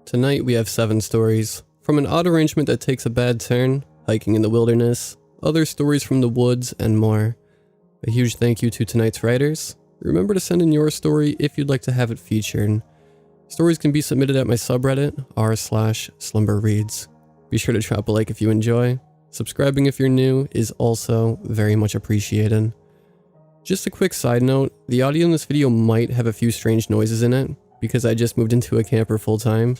Tonight we have 7 stories, from an odd arrangement that takes a bad turn, hiking in the wilderness, other stories from the woods, and more. A huge thank you to tonight's writers. Remember to send in your story if you'd like to have it featured. Stories can be submitted at my subreddit, r/slumberreads. Be sure to drop a like if you enjoy. Subscribing if you're new is also very much appreciated. Just a quick side note, the audio in this video might have a few strange noises in it, because I just moved into a camper full time.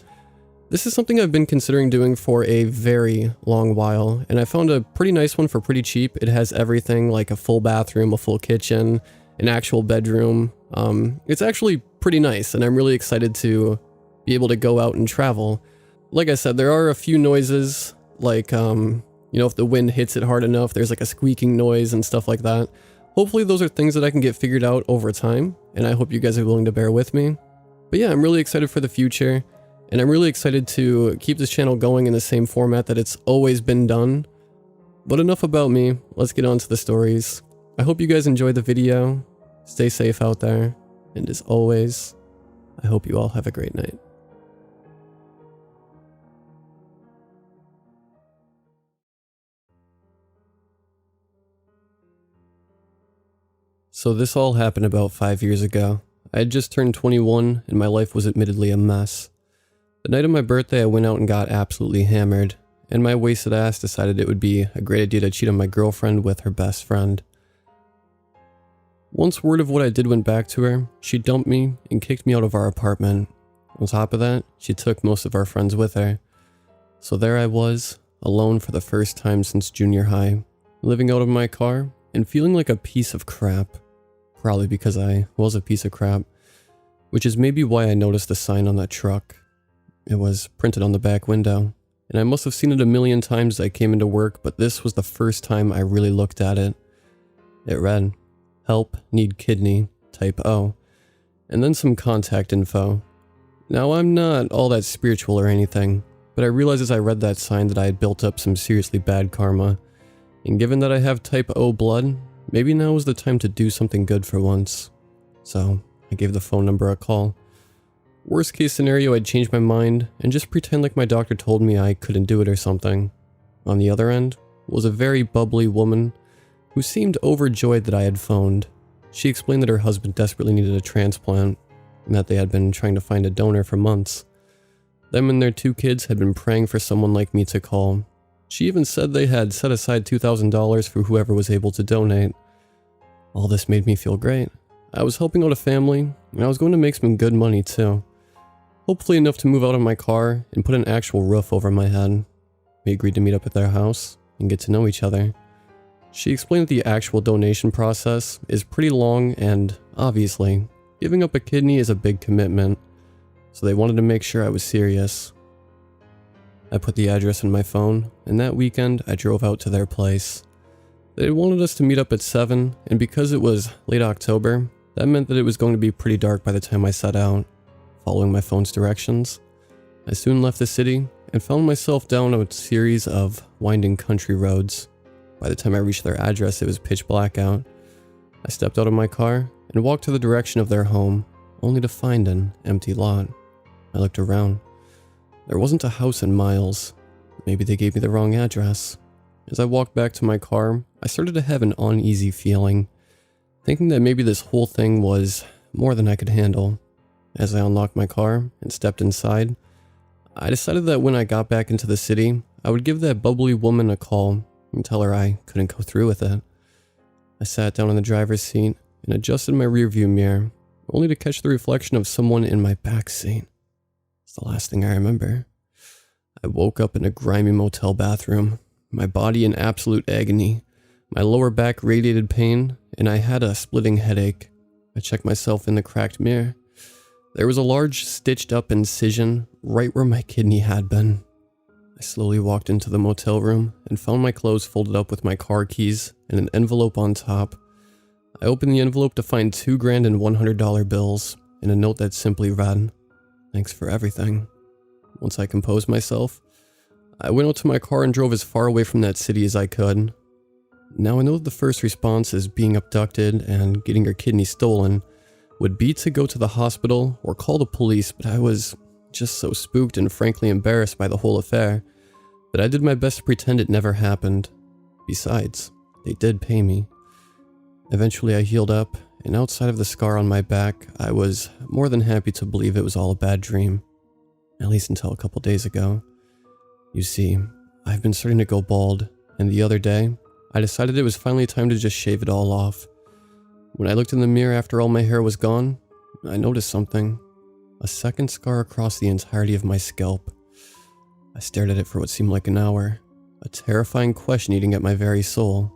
This is something I've been considering doing for a very long while, and I found a pretty nice one for pretty cheap. It has everything like a full bathroom, a full kitchen, an actual bedroom. It's actually pretty nice, and I'm really excited to be able to go out and travel. Like I said, there are a few noises, like, if the wind hits it hard enough, there's like a squeaking noise and stuff like that. Hopefully those are things that I can get figured out over time, and I hope you guys are willing to bear with me. But yeah, I'm really excited for the future, and I'm really excited to keep this channel going in the same format that it's always been done. But enough about me, let's get on to the stories. I hope you guys enjoyed the video, stay safe out there, and as always, I hope you all have a great night. So this all happened about 5 years ago. I had just turned 21 and my life was admittedly a mess. The night of my birthday I went out and got absolutely hammered, and my wasted ass decided it would be a great idea to cheat on my girlfriend with her best friend. Once word of what I did went back to her, she dumped me and kicked me out of our apartment. On top of that, she took most of our friends with her. So there I was, alone for the first time since junior high, living out of my car and feeling like a piece of crap. Probably because I was a piece of crap, which is maybe why I noticed the sign on that truck. It was printed on the back window, and I must have seen it a million times as I came into work, but this was the first time I really looked at it. It read, "Help, need kidney, type O," and then some contact info. Now I'm not all that spiritual or anything, but I realized as I read that sign that I had built up some seriously bad karma, and given that I have type O blood, maybe now was the time to do something good for once. So I gave the phone number a call. Worst case scenario, I'd change my mind and just pretend like my doctor told me I couldn't do it or something. On the other end was a very bubbly woman who seemed overjoyed that I had phoned. She explained that her husband desperately needed a transplant and that they had been trying to find a donor for months. Them and their 2 kids had been praying for someone like me to call. She even said they had set aside $2,000 for whoever was able to donate. All this made me feel great. I was helping out a family, and I was going to make some good money too. Hopefully enough to move out of my car and put an actual roof over my head. We agreed to meet up at their house and get to know each other. She explained that the actual donation process is pretty long and, obviously, giving up a kidney is a big commitment, so they wanted to make sure I was serious. I put the address in my phone, and that weekend I drove out to their place. They wanted us to meet up at 7, and because it was late October, that meant that it was going to be pretty dark by the time I set out. Following my phone's directions, I soon left the city and found myself down a series of winding country roads. By the time I reached their address, it was pitch black out. I stepped out of my car and walked to the direction of their home, only to find an empty lot. I looked around. There wasn't a house in miles. Maybe they gave me the wrong address. As I walked back to my car, I started to have an uneasy feeling, thinking that maybe this whole thing was more than I could handle. As I unlocked my car and stepped inside, I decided that when I got back into the city, I would give that bubbly woman a call and tell her I couldn't go through with it. I sat down in the driver's seat and adjusted my rearview mirror, only to catch the reflection of someone in my back seat. It's the last thing I remember. I woke up in a grimy motel bathroom, my body in absolute agony. My lower back radiated pain, and I had a splitting headache. I checked myself in the cracked mirror. There was a large stitched up incision right where my kidney had been. I slowly walked into the motel room and found my clothes folded up with my car keys and an envelope on top. I opened the envelope to find $2,000 and $100 bills and a note that simply read, "Thanks for everything." Once I composed myself, I went out to my car and drove as far away from that city as I could. Now I know that the first response is being abducted and getting your kidney stolen would be to go to the hospital or call the police, but I was just so spooked and frankly embarrassed by the whole affair that I did my best to pretend it never happened. Besides, they did pay me. Eventually I healed up, and outside of the scar on my back, I was more than happy to believe it was all a bad dream. At least until a couple days ago. You see, I've been starting to go bald, and the other day, I decided it was finally time to just shave it all off. When I looked in the mirror after all my hair was gone, I noticed something. A second scar across the entirety of my scalp. I stared at it for what seemed like an hour, a terrifying question eating at my very soul.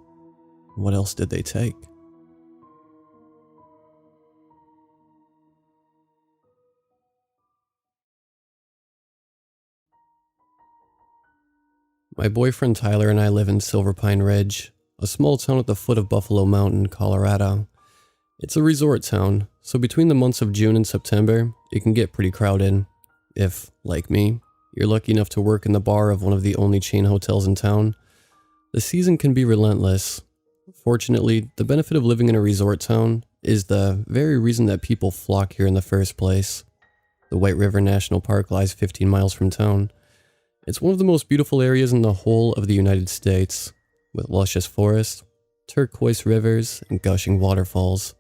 What else did they take? My boyfriend Tyler and I live in Silver Pine Ridge, a small town at the foot of Buffalo Mountain, Colorado. It's a resort town, so between the months of June and September, it can get pretty crowded. If, like me, you're lucky enough to work in the bar of one of the only chain hotels in town, the season can be relentless. Fortunately, the benefit of living in a resort town is the very reason that people flock here in the first place. The White River National Park lies 15 miles from town. It's one of the most beautiful areas in the whole of the United States, with luscious forests, turquoise rivers, and gushing waterfalls.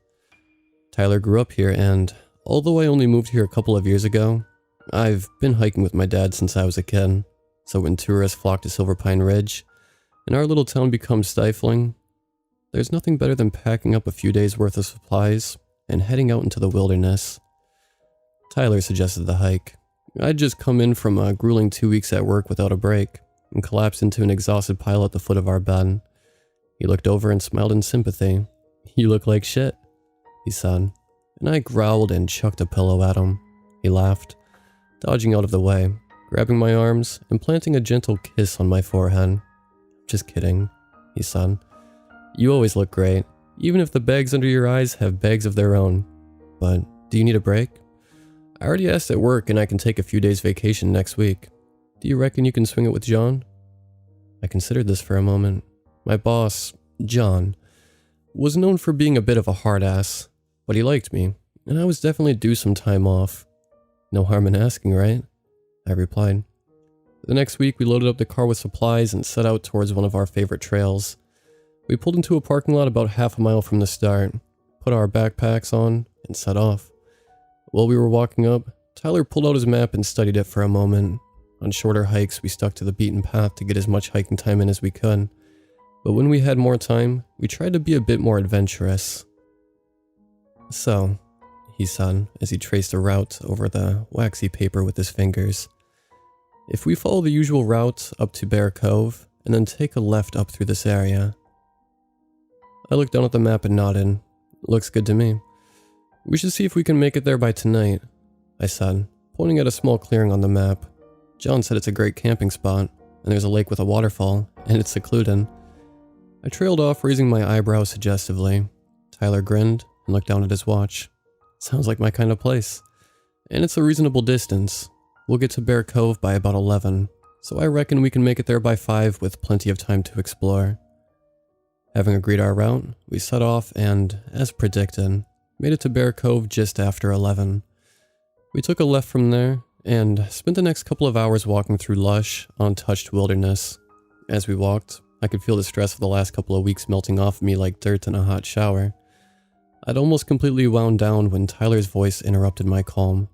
Tyler grew up here, and although I only moved here a couple of years ago, I've been hiking with my dad since I was a kid, so when tourists flock to Silver Pine Ridge, and our little town becomes stifling, there's nothing better than packing up a few days' worth of supplies and heading out into the wilderness. Tyler suggested the hike. I'd just come in from a grueling 2 weeks at work without a break, and collapsed into an exhausted pile at the foot of our bed. He looked over and smiled in sympathy. "You look like shit," he said, and I growled and chucked a pillow at him. He laughed, dodging out of the way, grabbing my arms and planting a gentle kiss on my forehead. "Just kidding," he said. "You always look great, even if the bags under your eyes have bags of their own. But do you need a break? I already asked at work and I can take a few days vacation next week. Do you reckon you can swing it with John?" I considered this for a moment. My boss, John, was known for being a bit of a hard ass, but he liked me, and I was definitely due some time off. "No harm in asking, right?" I replied. The next week we loaded up the car with supplies and set out towards one of our favorite trails. We pulled into a parking lot about half a mile from the start, put our backpacks on, and set off. While we were walking up, Tyler pulled out his map and studied it for a moment. On shorter hikes, we stuck to the beaten path to get as much hiking time in as we could. But when we had more time, we tried to be a bit more adventurous. "So," he said, as he traced a route over the waxy paper with his fingers. "If we follow the usual route up to Bear Cove, and then take a left up through this area." I looked down at the map and nodded. "Looks good to me. We should see if we can make it there by tonight," I said, pointing at a small clearing on the map. John said it's a great camping spot, and there's a lake with a waterfall, and it's secluded. I trailed off, raising my eyebrows suggestively. Tyler grinned and looked down at his watch. "Sounds like my kind of place. And it's a reasonable distance. We'll get to Bear Cove by about 11, so I reckon we can make it there by 5 with plenty of time to explore." Having agreed our route, we set off and, as predicted, made it to Bear Cove just after 11. We took a left from there, and spent the next couple of hours walking through lush, untouched wilderness. As we walked, I could feel the stress of the last couple of weeks melting off me like dirt in a hot shower. I'd almost completely wound down when Tyler's voice interrupted my calm.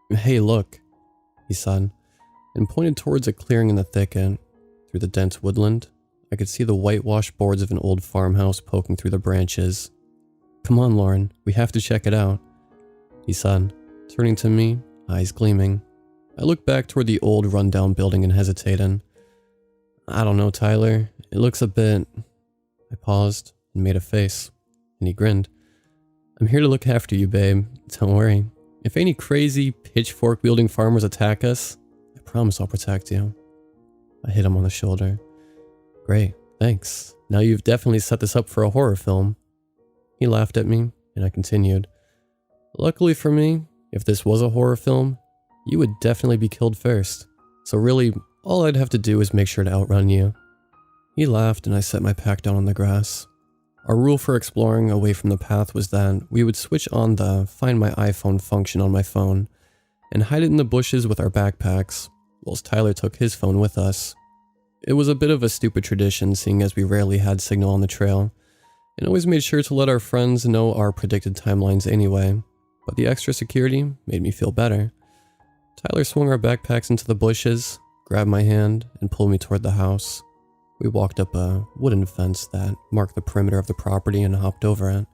"Hey, look," he said, and pointed towards a clearing in the thicket. Through the dense woodland, I could see the whitewashed boards of an old farmhouse poking through the branches. "Come on, Lauren, we have to check it out," he said, turning to me, eyes gleaming. I looked back toward the old run-down building and hesitated. "I don't know, Tyler. It looks a bit..." I paused and made a face, and he grinned. "I'm here to look after you, babe. Don't worry. If any crazy, pitchfork-wielding farmers attack us, I promise I'll protect you." I hit him on the shoulder. "Great, thanks. Now you've definitely set this up for a horror film." He laughed at me, and I continued. "Luckily for me, if this was a horror film, you would definitely be killed first. So really, all I'd have to do is make sure to outrun you." He laughed, and I set my pack down on the grass. Our rule for exploring away from the path was that we would switch on the Find My iPhone function on my phone, and hide it in the bushes with our backpacks, whilst Tyler took his phone with us. It was a bit of a stupid tradition, seeing as we rarely had signal on the trail, and always made sure to let our friends know our predicted timelines anyway, but the extra security made me feel better. Tyler swung our backpacks into the bushes, grabbed my hand, and pulled me toward the house. We walked up a wooden fence that marked the perimeter of the property and hopped over it.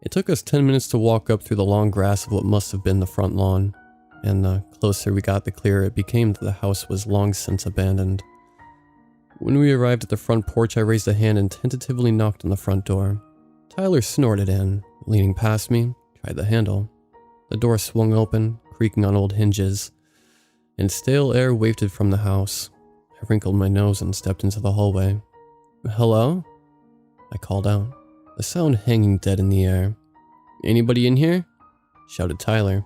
It took us 10 minutes to walk up through the long grass of what must have been the front lawn, and the closer we got, the clearer it became that the house was long since abandoned. When we arrived at the front porch, I raised a hand and tentatively knocked on the front door. Tyler snorted in, leaning past me, tried the handle. The door swung open, creaking on old hinges, and stale air wafted from the house. I wrinkled my nose and stepped into the hallway. "Hello?" I called out, the sound hanging dead in the air. "Anybody in here?" shouted Tyler,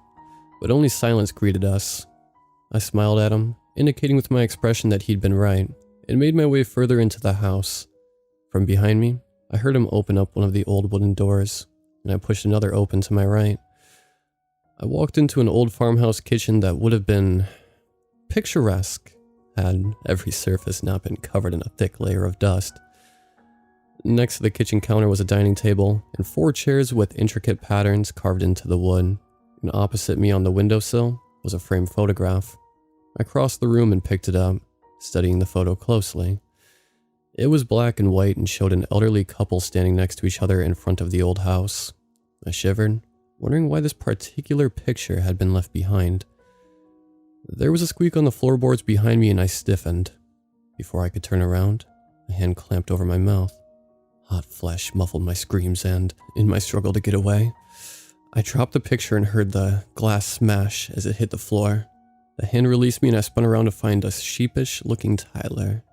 but only silence greeted us. I smiled at him, indicating with my expression that he'd been right, and made my way further into the house. From behind me, I heard him open up one of the old wooden doors, and I pushed another open to my right. I walked into an old farmhouse kitchen that would have been picturesque had every surface not been covered in a thick layer of dust. Next to the kitchen counter was a dining table and 4 chairs with intricate patterns carved into the wood, and opposite me on the windowsill was a framed photograph. I crossed the room and picked it up, studying the photo closely. It was black and white and showed an elderly couple standing next to each other in front of the old house. I shivered, wondering why this particular picture had been left behind. There was a squeak on the floorboards behind me and I stiffened. Before I could turn around, a hand clamped over my mouth. Hot flesh muffled my screams and, in my struggle to get away, I dropped the picture and heard the glass smash as it hit the floor. The hand released me and I spun around to find a sheepish-looking Tyler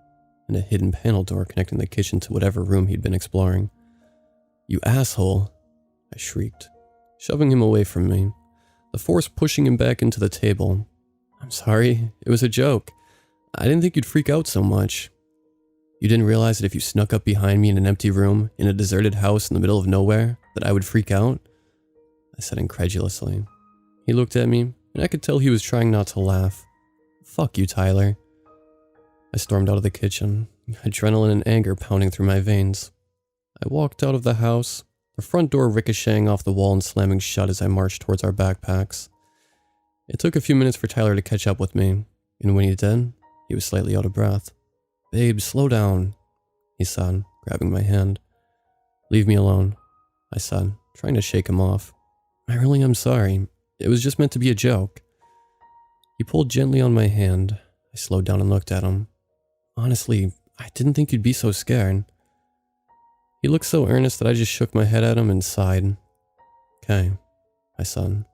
and a hidden panel door connecting the kitchen to whatever room he'd been exploring. "You asshole!" I shrieked, shoving him away from me, the force pushing him back into the table. "I'm sorry, it was a joke. I didn't think you'd freak out so much. You didn't realize that if you snuck up behind me in an empty room in a deserted house in the middle of nowhere, that I would freak out?" I said incredulously. He looked at me, and I could tell he was trying not to laugh. "Fuck you, Tyler." I stormed out of the kitchen, adrenaline and anger pounding through my veins. I walked out of the house, the front door ricocheting off the wall and slamming shut as I marched towards our backpacks. It took a few minutes for Tyler to catch up with me, and when he did, he was slightly out of breath. "Babe, slow down," he said, grabbing my hand. "Leave me alone," I said, trying to shake him off. "I really am sorry. It was just meant to be a joke." He pulled gently on my hand. I slowed down and looked at him. "Honestly, I didn't think you'd be so scared." He looked so earnest that I just shook my head at him and sighed. "Okay," I said.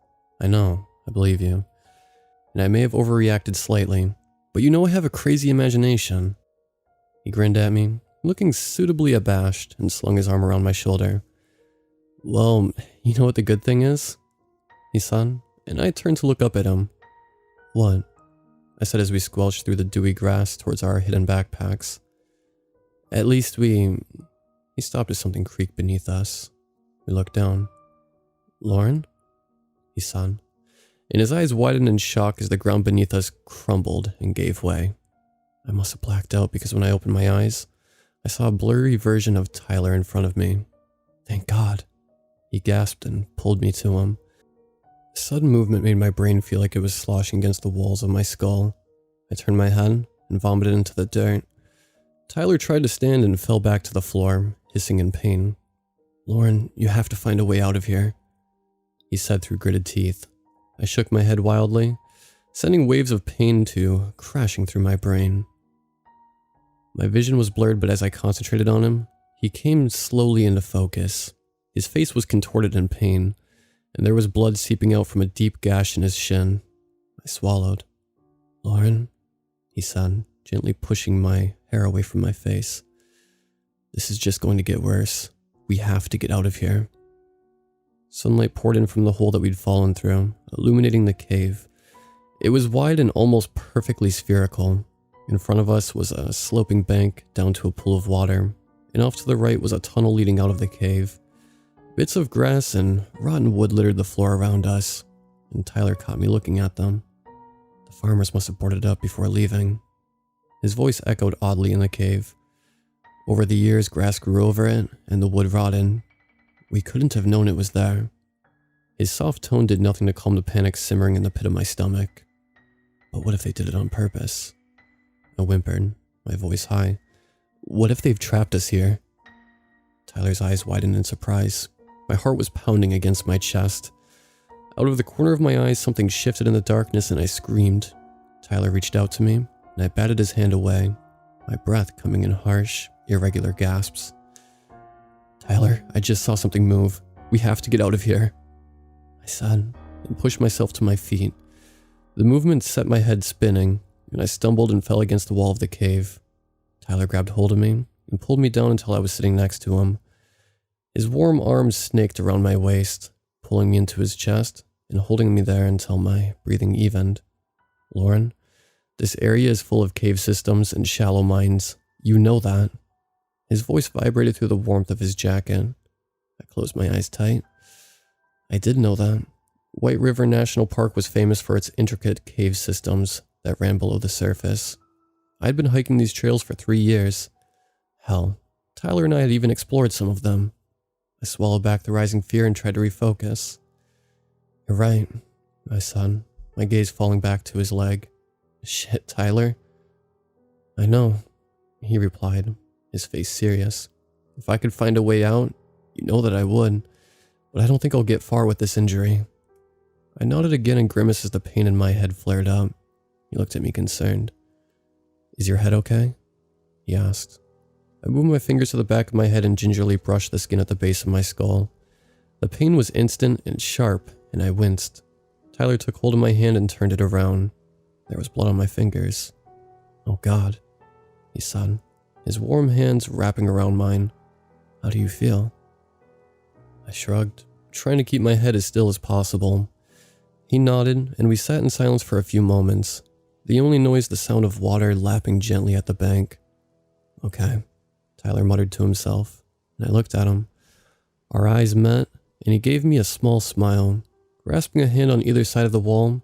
"I know, I believe you. And I may have overreacted slightly, but you know I have a crazy imagination." He grinned at me, looking suitably abashed, and slung his arm around my shoulder. "Well, you know what the good thing is?" he said, and I turned to look up at him. "What?" I said as we squelched through the dewy grass towards our hidden backpacks. "At least we..." He stopped as something creaked beneath us. We looked down. "Lauren?" he said, and his eyes widened in shock as the ground beneath us crumbled and gave way. I must have blacked out because when I opened my eyes, I saw a blurry version of Tyler in front of me. "Thank God," he gasped and pulled me to him. A sudden movement made my brain feel like it was sloshing against the walls of my skull. I turned my head and vomited into the dirt. Tyler tried to stand and fell back to the floor, hissing in pain. "Lauren, you have to find a way out of here," he said through gritted teeth. I shook my head wildly, sending waves of pain crashing through my brain. My vision was blurred, but as I concentrated on him, he came slowly into focus. His face was contorted in pain, and there was blood seeping out from a deep gash in his shin. I swallowed. "Lauren," he said, gently pushing my hair away from my face. "This is just going to get worse. We have to get out of here." Sunlight poured in from the hole that we'd fallen through, illuminating the cave. It was wide and almost perfectly spherical. In front of us was a sloping bank down to a pool of water, and off to the right was a tunnel leading out of the cave. Bits of grass and rotten wood littered the floor around us. and Tyler caught me looking at them. The farmers must have boarded it up before leaving. His voice echoed oddly in the cave. Over the years, grass grew over it, and the wood rotted. We couldn't have known it was there. His soft tone did nothing to calm the panic simmering in the pit of my stomach. But what if they did it on purpose? I whimpered, my voice high. What if they've trapped us here? Tyler's eyes widened in surprise. My heart was pounding against my chest. Out of the corner of my eyes, something shifted in the darkness and I screamed. Tyler reached out to me, and I batted his hand away, my breath coming in harsh, irregular gasps. Tyler, I just saw something move. We have to get out of here, I said, and pushed myself to my feet. The movement set my head spinning, and I stumbled and fell against the wall of the cave. Tyler grabbed hold of me and pulled me down until I was sitting next to him. His warm arms snaked around my waist, pulling me into his chest and holding me there until my breathing evened. Lauren, this area is full of cave systems and shallow mines. You know that. His voice vibrated through the warmth of his jacket. I closed my eyes tight. I did know that. White River National Park was famous for its intricate cave systems that ran below the surface. I'd been hiking these trails for 3 years. Hell, Tyler and I had even explored some of them. I swallowed back the rising fear and tried to refocus. You're right, I said, my gaze falling back to his leg. Shit, Tyler. I know, he replied, his face serious. If I could find a way out, you know that I would, but I don't think I'll get far with this injury. I nodded again and grimaced as the pain in my head flared up. He looked at me concerned. Is your head okay? He asked. I moved my fingers to the back of my head and gingerly brushed the skin at the base of my skull. The pain was instant and sharp, and I winced. Tyler took hold of my hand and turned it around. There was blood on my fingers. Oh God, he said, his warm hands wrapping around mine. How do you feel? I shrugged, trying to keep my head as still as possible. He nodded, and we sat in silence for a few moments, the only noise the sound of water lapping gently at the bank. Okay, Tyler muttered to himself, and I looked at him. Our eyes met, and he gave me a small smile. Grasping a hand on either side of the wall,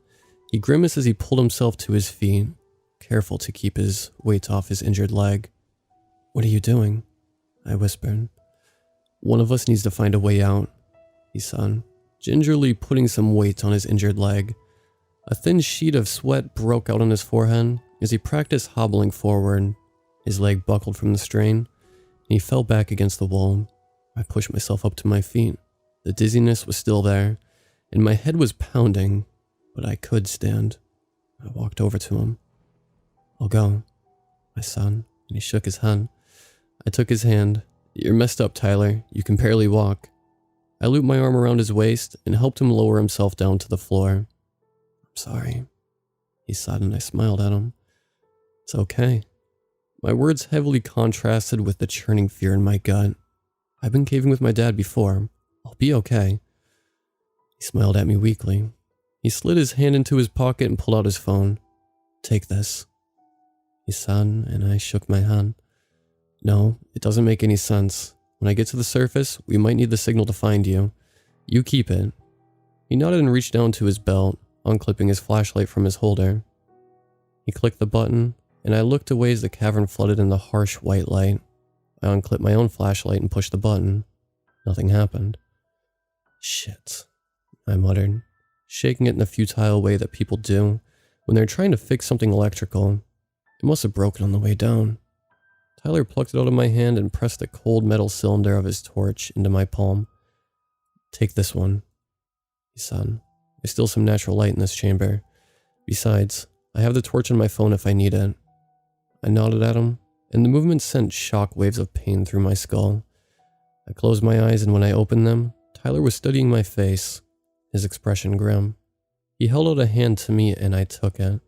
he grimaced as he pulled himself to his feet, careful to keep his weight off his injured leg. What are you doing? I whispered. One of us needs to find a way out, he said, gingerly putting some weight on his injured leg. A thin sheet of sweat broke out on his forehead as he practiced hobbling forward. His leg buckled from the strain, and he fell back against the wall. I pushed myself up to my feet. The dizziness was still there, and my head was pounding, but I could stand. I walked over to him. I'll go, I said, and he shook his head. I took his hand. You're messed up, Tyler. You can barely walk. I looped my arm around his waist and helped him lower himself down to the floor. I'm sorry, he said, and I smiled at him. It's okay. My words heavily contrasted with the churning fear in my gut. I've been caving with my dad before. I'll be okay. He smiled at me weakly. He slid his hand into his pocket and pulled out his phone. Take this, he said, and I shook my head. No, it doesn't make any sense. When I get to the surface, we might need the signal to find you. You keep it. He nodded and reached down to his belt, unclipping his flashlight from his holder. He clicked the button, and I looked away as the cavern flooded in the harsh white light. I unclipped my own flashlight and pushed the button. Nothing happened. Shit, I muttered, shaking it in the futile way that people do when they're trying to fix something electrical. It must have broken on the way down. Tyler plucked it out of my hand and pressed the cold metal cylinder of his torch into my palm. Take this one, he said. There's still some natural light in this chamber. Besides, I have the torch on my phone if I need it. I nodded at him, and the movement sent shock waves of pain through my skull. I closed my eyes, and when I opened them, Tyler was studying my face, his expression grim. He held out a hand to me, and I took it.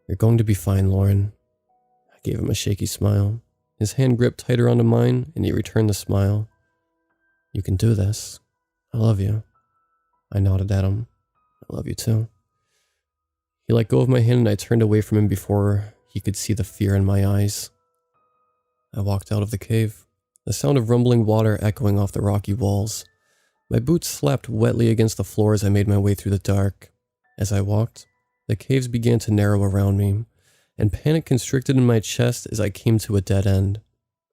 You're going to be fine, Lauren. I gave him a shaky smile. His hand gripped tighter onto mine, and he returned the smile. You can do this. I love you. I nodded at him. I love you too. He let go of my hand, and I turned away from him before he could see the fear in my eyes. I walked out of the cave, the sound of rumbling water echoing off the rocky walls. My boots slapped wetly against the floor as I made my way through the dark. As I walked, the caves began to narrow around me, and panic constricted in my chest as I came to a dead end.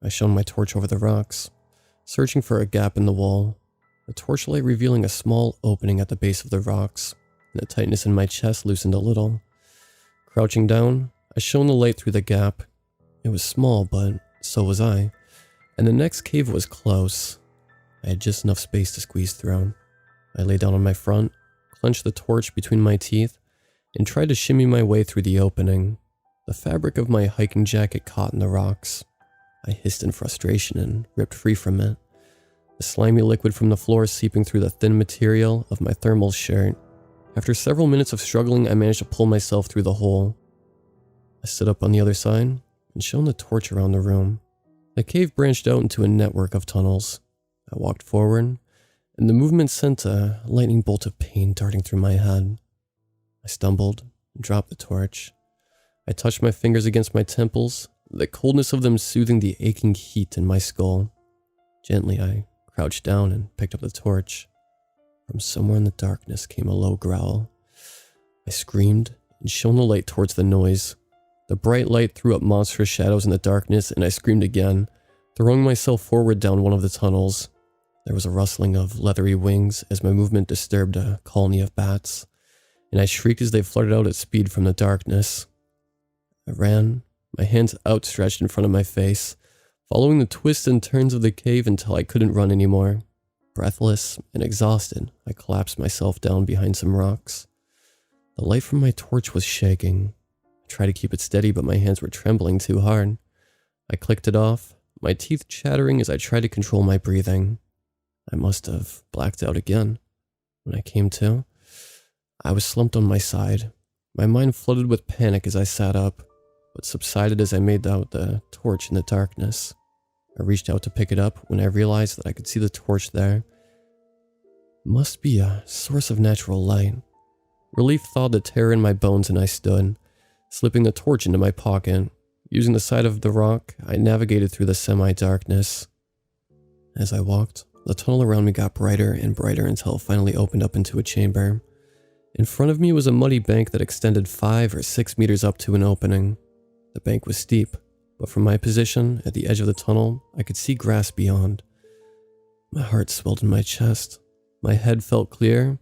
I shone my torch over the rocks, searching for a gap in the wall, the torchlight revealing a small opening at the base of the rocks, and the tightness in my chest loosened a little. Crouching down, I shone the light through the gap. It was small, but so was I, and the next cave was close. I had just enough space to squeeze through. I lay down on my front, clenched the torch between my teeth, and tried to shimmy my way through the opening. The fabric of my hiking jacket caught in the rocks. I hissed in frustration and ripped free from it, the slimy liquid from the floor seeping through the thin material of my thermal shirt. After several minutes of struggling, I managed to pull myself through the hole. I stood up on the other side and shone the torch around the room. The cave branched out into a network of tunnels. I walked forward, and the movement sent a lightning bolt of pain darting through my head. I stumbled and dropped the torch. I touched my fingers against my temples, the coldness of them soothing the aching heat in my skull. Gently, I crouched down and picked up the torch. From somewhere in the darkness came a low growl. I screamed and shone the light towards the noise. The bright light threw up monstrous shadows in the darkness, and I screamed again, throwing myself forward down one of the tunnels. There was a rustling of leathery wings as my movement disturbed a colony of bats, and I shrieked as they fluttered out at speed from the darkness. I ran, my hands outstretched in front of my face, following the twists and turns of the cave until I couldn't run anymore. Breathless and exhausted, I collapsed myself down behind some rocks. The light from my torch was shaking. I tried to keep it steady, but my hands were trembling too hard. I clicked it off, my teeth chattering as I tried to control my breathing. I must have blacked out again. When I came to, I was slumped on my side. My mind flooded with panic as I sat up, but subsided as I made out the torch in the darkness. I reached out to pick it up when I realized that I could see the torch there. Must be a source of natural light. Relief thawed the terror in my bones, and I stood, slipping the torch into my pocket. Using the side of the rock, I navigated through the semi-darkness. As I walked, the tunnel around me got brighter and brighter until it finally opened up into a chamber. In front of me was a muddy bank that extended 5 or 6 meters up to an opening. The bank was steep, but from my position at the edge of the tunnel, I could see grass beyond. My heart swelled in my chest, my head felt clear,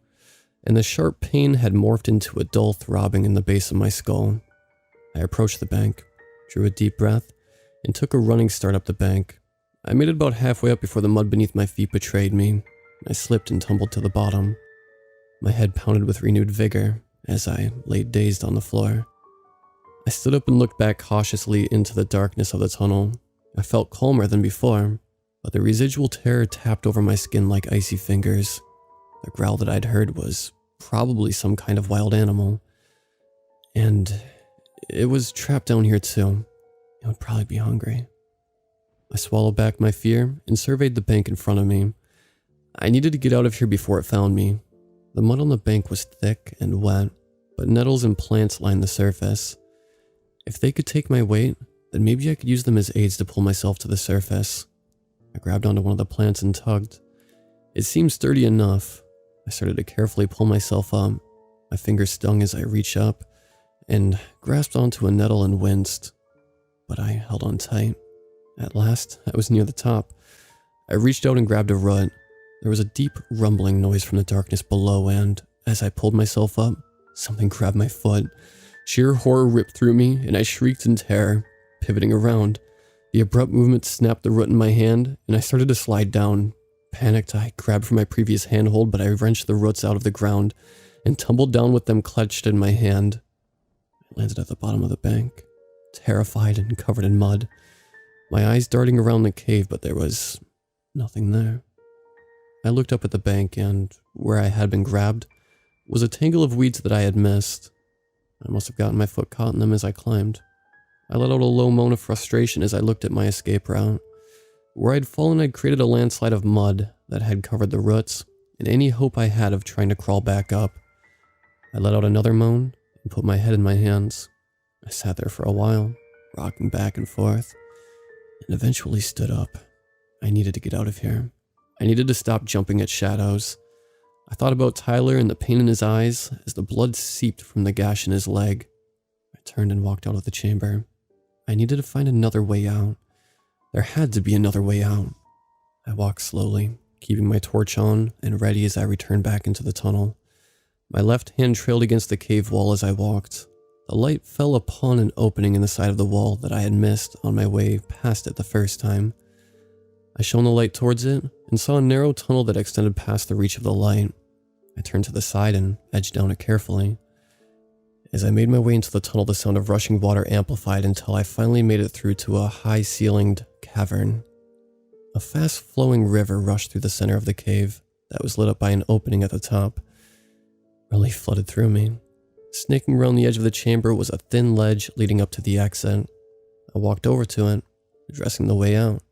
and the sharp pain had morphed into a dull throbbing in the base of my skull. I approached the bank, drew a deep breath, and took a running start up the bank. I made it about halfway up before the mud beneath my feet betrayed me. I slipped and tumbled to the bottom. My head pounded with renewed vigor as I lay dazed on the floor. I stood up and looked back cautiously into the darkness of the tunnel. I felt calmer than before, but the residual terror tapped over my skin like icy fingers. The growl that I'd heard was probably some kind of wild animal. And it was trapped down here too. It would probably be hungry. I swallowed back my fear and surveyed the bank in front of me. I needed to get out of here before it found me. The mud on the bank was thick and wet, but nettles and plants lined the surface. If they could take my weight, then maybe I could use them as aids to pull myself to the surface. I grabbed onto one of the plants and tugged. It seemed sturdy enough. I started to carefully pull myself up. My fingers stung as I reached up and grasped onto a nettle and winced, but I held on tight. At last, I was near the top. I reached out and grabbed a root. There was a deep rumbling noise from the darkness below, and as I pulled myself up, something grabbed my foot. Sheer horror ripped through me, and I shrieked in terror. Pivoting around, the abrupt movement snapped the root in my hand, and I started to slide down. Panicked, I grabbed for my previous handhold, but I wrenched the roots out of the ground and tumbled down with them clenched in my hand. I landed at the bottom of the bank, terrified and covered in mud. My eyes darting around the cave, but there was nothing there. I looked up at the bank, and where I had been grabbed was a tangle of weeds that I had missed. I must have gotten my foot caught in them as I climbed. I let out a low moan of frustration as I looked at my escape route. Where I'd fallen, I'd created a landslide of mud that had covered the roots and any hope I had of trying to crawl back up. I let out another moan and put my head in my hands. I sat there for a while, rocking back and forth, and eventually stood up. I needed to get out of here. I needed to stop jumping at shadows. I thought about Tyler and the pain in his eyes as the blood seeped from the gash in his leg. I turned and walked out of the chamber. I needed to find another way out. There had to be another way out. I walked slowly, keeping my torch on and ready as I returned back into the tunnel. My left hand trailed against the cave wall as I walked. The light fell upon an opening in the side of the wall that I had missed on my way past it the first time. I shone the light towards it and saw a narrow tunnel that extended past the reach of the light. I turned to the side and edged down it carefully. As I made my way into the tunnel, the sound of rushing water amplified until I finally made it through to a high-ceilinged cavern. A fast-flowing river rushed through the center of the cave that was lit up by an opening at the top. Relief flooded through me. Snaking around the edge of the chamber was a thin ledge leading up to the exit. I walked over to it, addressing the way out.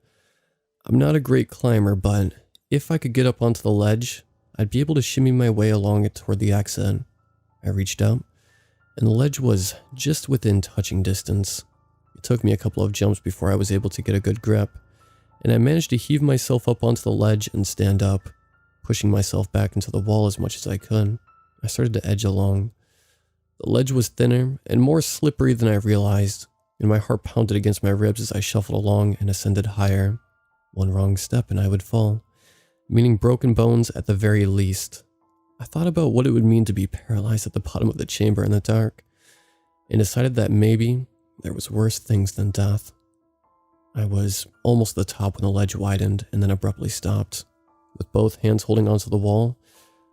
I'm not a great climber, but if I could get up onto the ledge, I'd be able to shimmy my way along it toward the exit. I reached up, and the ledge was just within touching distance. It took me a couple of jumps before I was able to get a good grip, and I managed to heave myself up onto the ledge and stand up, pushing myself back into the wall as much as I could. I started to edge along. The ledge was thinner and more slippery than I realized, and my heart pounded against my ribs as I shuffled along and ascended higher. One wrong step and I would fall, meaning broken bones at the very least. I thought about what it would mean to be paralyzed at the bottom of the chamber in the dark, and decided that maybe there was worse things than death. I was almost at the top when the ledge widened and then abruptly stopped. With both hands holding onto the wall,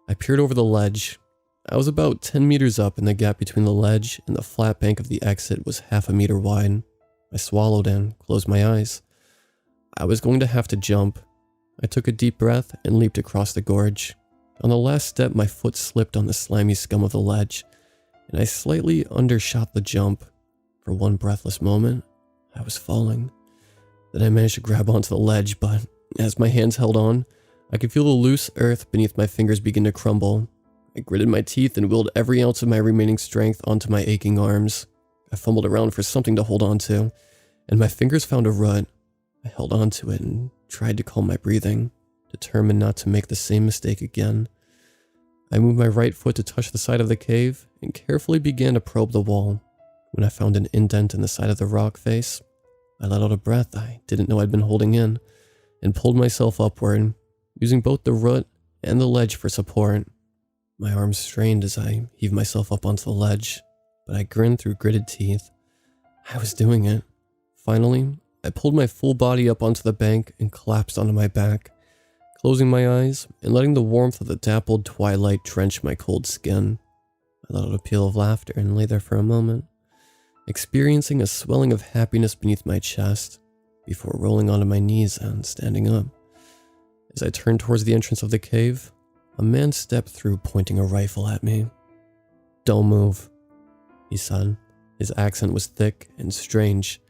I peered over the ledge. I was about 10 meters up, and the gap between the ledge and the flat bank of the exit was half a meter wide. I swallowed and closed my eyes. I was going to have to jump. I took a deep breath and leaped across the gorge. On the last step, my foot slipped on the slimy scum of the ledge, and I slightly undershot the jump. For one breathless moment, I was falling. Then I managed to grab onto the ledge, but as my hands held on, I could feel the loose earth beneath my fingers begin to crumble. I gritted my teeth and willed every ounce of my remaining strength onto my aching arms. I fumbled around for something to hold on to, and my fingers found a root. I held on to it and tried to calm my breathing, determined not to make the same mistake again. I moved my right foot to touch the side of the cave and carefully began to probe the wall. When I found an indent in the side of the rock face, I let out a breath I didn't know I'd been holding in and pulled myself upward, using both the root and the ledge for support. My arms strained as I heaved myself up onto the ledge, but I grinned through gritted teeth. I was doing it. Finally, I pulled my full body up onto the bank and collapsed onto my back, closing my eyes and letting the warmth of the dappled twilight drench my cold skin. I let out a peal of laughter and lay there for a moment, experiencing a swelling of happiness beneath my chest before rolling onto my knees and standing up. As I turned towards the entrance of the cave, a man stepped through pointing a rifle at me. "Don't move," he said. His accent was thick and strange.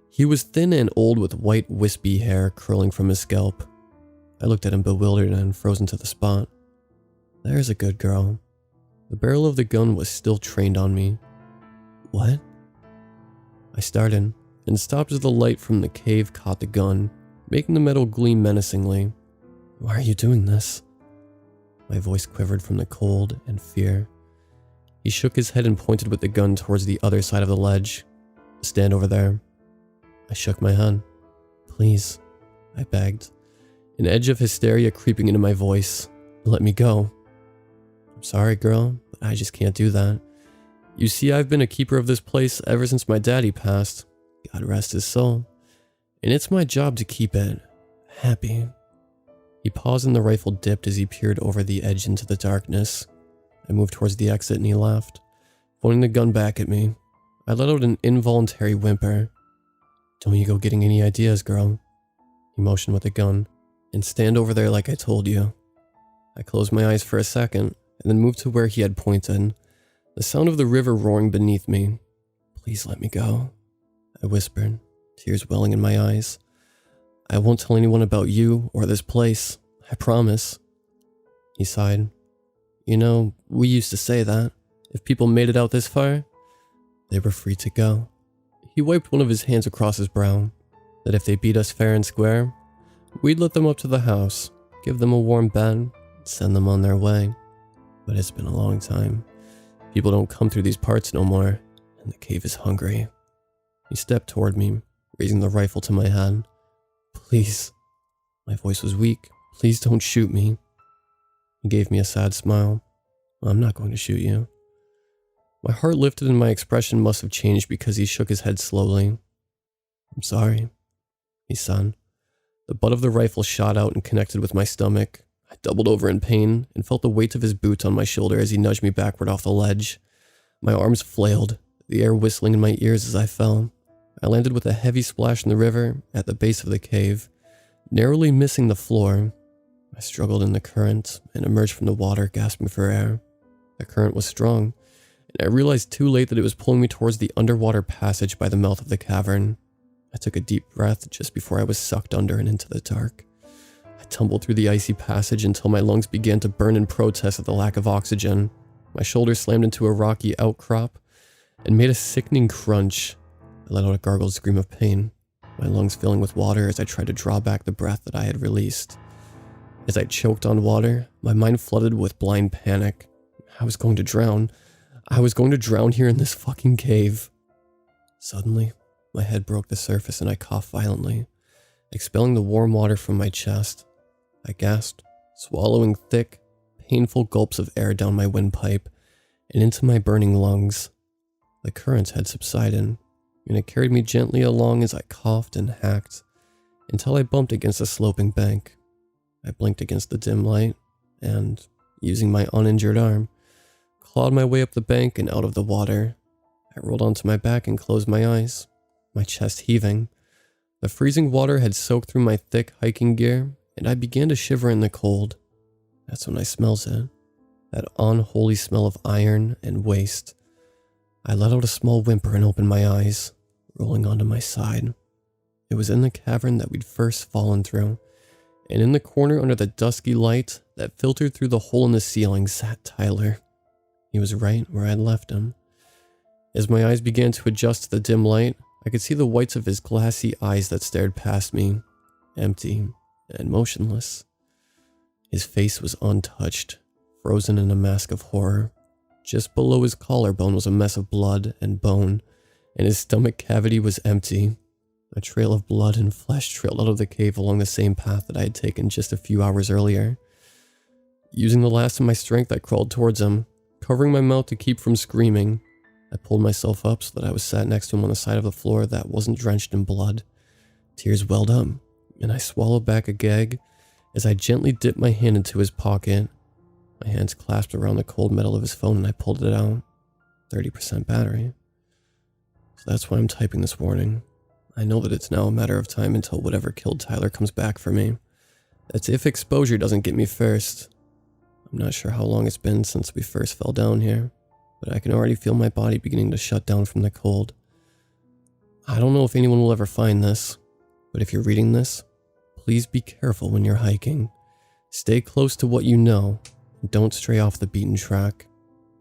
He was thin and old with white wispy hair curling from his scalp. I looked at him bewildered and frozen to the spot. There's a good girl. The barrel of the gun was still trained on me. What? I started and stopped as the light from the cave caught the gun, making the metal gleam menacingly. Why are you doing this? My voice quivered from the cold and fear. He shook his head and pointed with the gun towards the other side of the ledge. Stand over there. I shook my head. Please, I begged, an edge of hysteria creeping into my voice. Let me go. I'm sorry, girl, but I just can't do that. You see, I've been a keeper of this place ever since my daddy passed. God rest his soul. And it's my job to keep it happy. He paused and the rifle dipped as he peered over the edge into the darkness. I moved towards the exit and he laughed, pointing the gun back at me. I let out an involuntary whimper. Don't you go getting any ideas, girl. He motioned with the gun. And stand over there like I told you. I closed my eyes for a second and then moved to where he had pointed, the sound of the river roaring beneath me. Please let me go, I whispered, tears welling in my eyes. I won't tell anyone about you or this place, I promise. He sighed. You know, we used to say that. If people made it out this far, they were free to go. He wiped one of his hands across his brow. That if they beat us fair and square, we'd let them up to the house, give them a warm bed, and send them on their way. But it's been a long time. People don't come through these parts no more, and the cave is hungry. He stepped toward me, raising the rifle to my head. Please. My voice was weak. Please don't shoot me. He gave me a sad smile. I'm not going to shoot you. My heart lifted and my expression must have changed because he shook his head slowly. I'm sorry, he said. The butt of the rifle shot out and connected with my stomach. I doubled over in pain and felt the weight of his boot on my shoulder as he nudged me backward off the ledge. My arms flailed, the air whistling in my ears as I fell. I landed with a heavy splash in the river at the base of the cave, narrowly missing the floor. I struggled in the current and emerged from the water, gasping for air. The current was strong, and I realized too late that it was pulling me towards the underwater passage by the mouth of the cavern. I took a deep breath just before I was sucked under and into the dark. I tumbled through the icy passage until my lungs began to burn in protest at the lack of oxygen. My shoulder slammed into a rocky outcrop and made a sickening crunch. I let out a gargled scream of pain, my lungs filling with water as I tried to draw back the breath that I had released. As I choked on water, my mind flooded with blind panic. I was going to drown. I was going to drown here in this fucking cave. Suddenly, my head broke the surface and I coughed violently, expelling the warm water from my chest. I gasped, swallowing thick, painful gulps of air down my windpipe and into my burning lungs. The current had subsided, and it carried me gently along as I coughed and hacked, until I bumped against a sloping bank. I blinked against the dim light, and, using my uninjured arm, clawed my way up the bank and out of the water. I rolled onto my back and closed my eyes, my chest heaving. The freezing water had soaked through my thick hiking gear, and I began to shiver in the cold. That's when I smells it, that unholy smell of iron and waste. I let out a small whimper and opened my eyes, rolling onto my side. It was in the cavern that we'd first fallen through, and in the corner under the dusky light that filtered through the hole in the ceiling sat Tyler. He was right where I'd left him. As my eyes began to adjust to the dim light, I could see the whites of his glassy eyes that stared past me, empty and motionless. His face was untouched, frozen in a mask of horror. Just below his collarbone was a mess of blood and bone, and his stomach cavity was empty. A trail of blood and flesh trailed out of the cave along the same path that I had taken just a few hours earlier. Using the last of my strength, I crawled towards him, covering my mouth to keep from screaming. I pulled myself up so that I was sat next to him on the side of the floor that wasn't drenched in blood. Tears welled up, and I swallowed back a gag as I gently dipped my hand into his pocket. My hands clasped around the cold metal of his phone and I pulled it out. 30% battery. So that's why I'm typing this warning. I know that it's now a matter of time until whatever killed Tyler comes back for me. That's if exposure doesn't get me first. I'm not sure how long it's been since we first fell down here, but I can already feel my body beginning to shut down from the cold. I don't know if anyone will ever find this, but if you're reading this, please be careful when you're hiking. Stay close to what you know, and don't stray off the beaten track.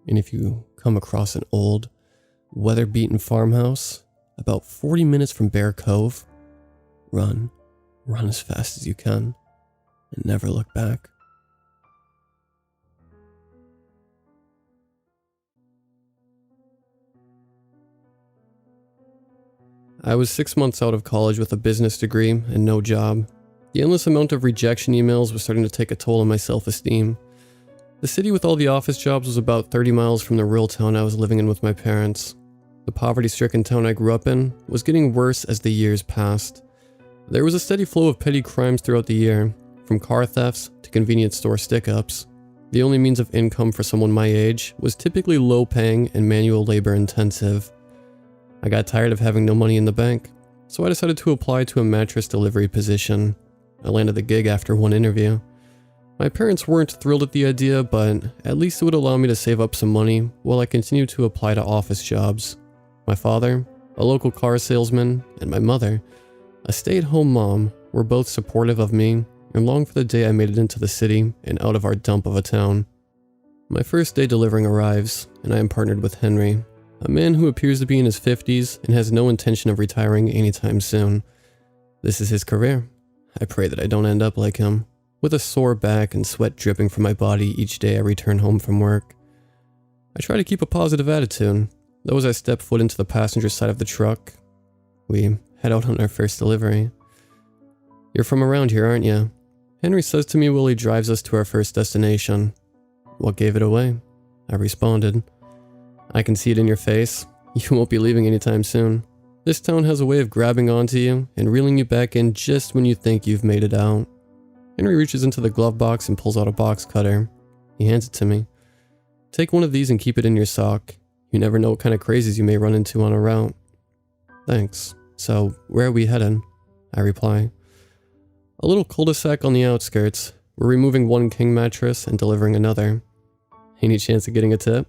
And if you come across an old, weather-beaten farmhouse about 40 minutes from Bear Cove, run as fast as you can, and never look back. I was 6 months out of college with a business degree and no job. The endless amount of rejection emails was starting to take a toll on my self-esteem. The city with all the office jobs was about 30 miles from the rural town I was living in with my parents. The poverty-stricken town I grew up in was getting worse as the years passed. There was a steady flow of petty crimes throughout the year, from car thefts to convenience store stick-ups. The only means of income for someone my age was typically low-paying and manual labor-intensive. I got tired of having no money in the bank, so I decided to apply to a mattress delivery position. I landed the gig after one interview. My parents weren't thrilled at the idea, but at least it would allow me to save up some money while I continued to apply to office jobs. My father, a local car salesman, and my mother, a stay-at-home mom, were both supportive of me and longed for the day I made it into the city and out of our dump of a town. My first day delivering arrives, and I am partnered with Henry, a man who appears to be in his 50s and has no intention of retiring anytime soon. This is his career. I pray that I don't end up like him. with a sore back and sweat dripping from my body each day I return home from work. I try to keep a positive attitude, though as I step foot into the passenger side of the truck, we head out on our first delivery. "You're from around here, aren't you?" Henry says to me while he drives us to our first destination. "What gave it away?" I responded. "I can see it in your face. You won't be leaving anytime soon. This town has a way of grabbing onto you and reeling you back in just when you think you've made it out." Henry reaches into the glove box and pulls out a box cutter. He hands it to me. "Take one of these and keep it in your sock. You never know what kind of crazies you may run into on a route." "Thanks. So, where are we headed?" I reply. "A little cul-de-sac on the outskirts. We're removing one king mattress and delivering another." "Any chance of getting a tip?"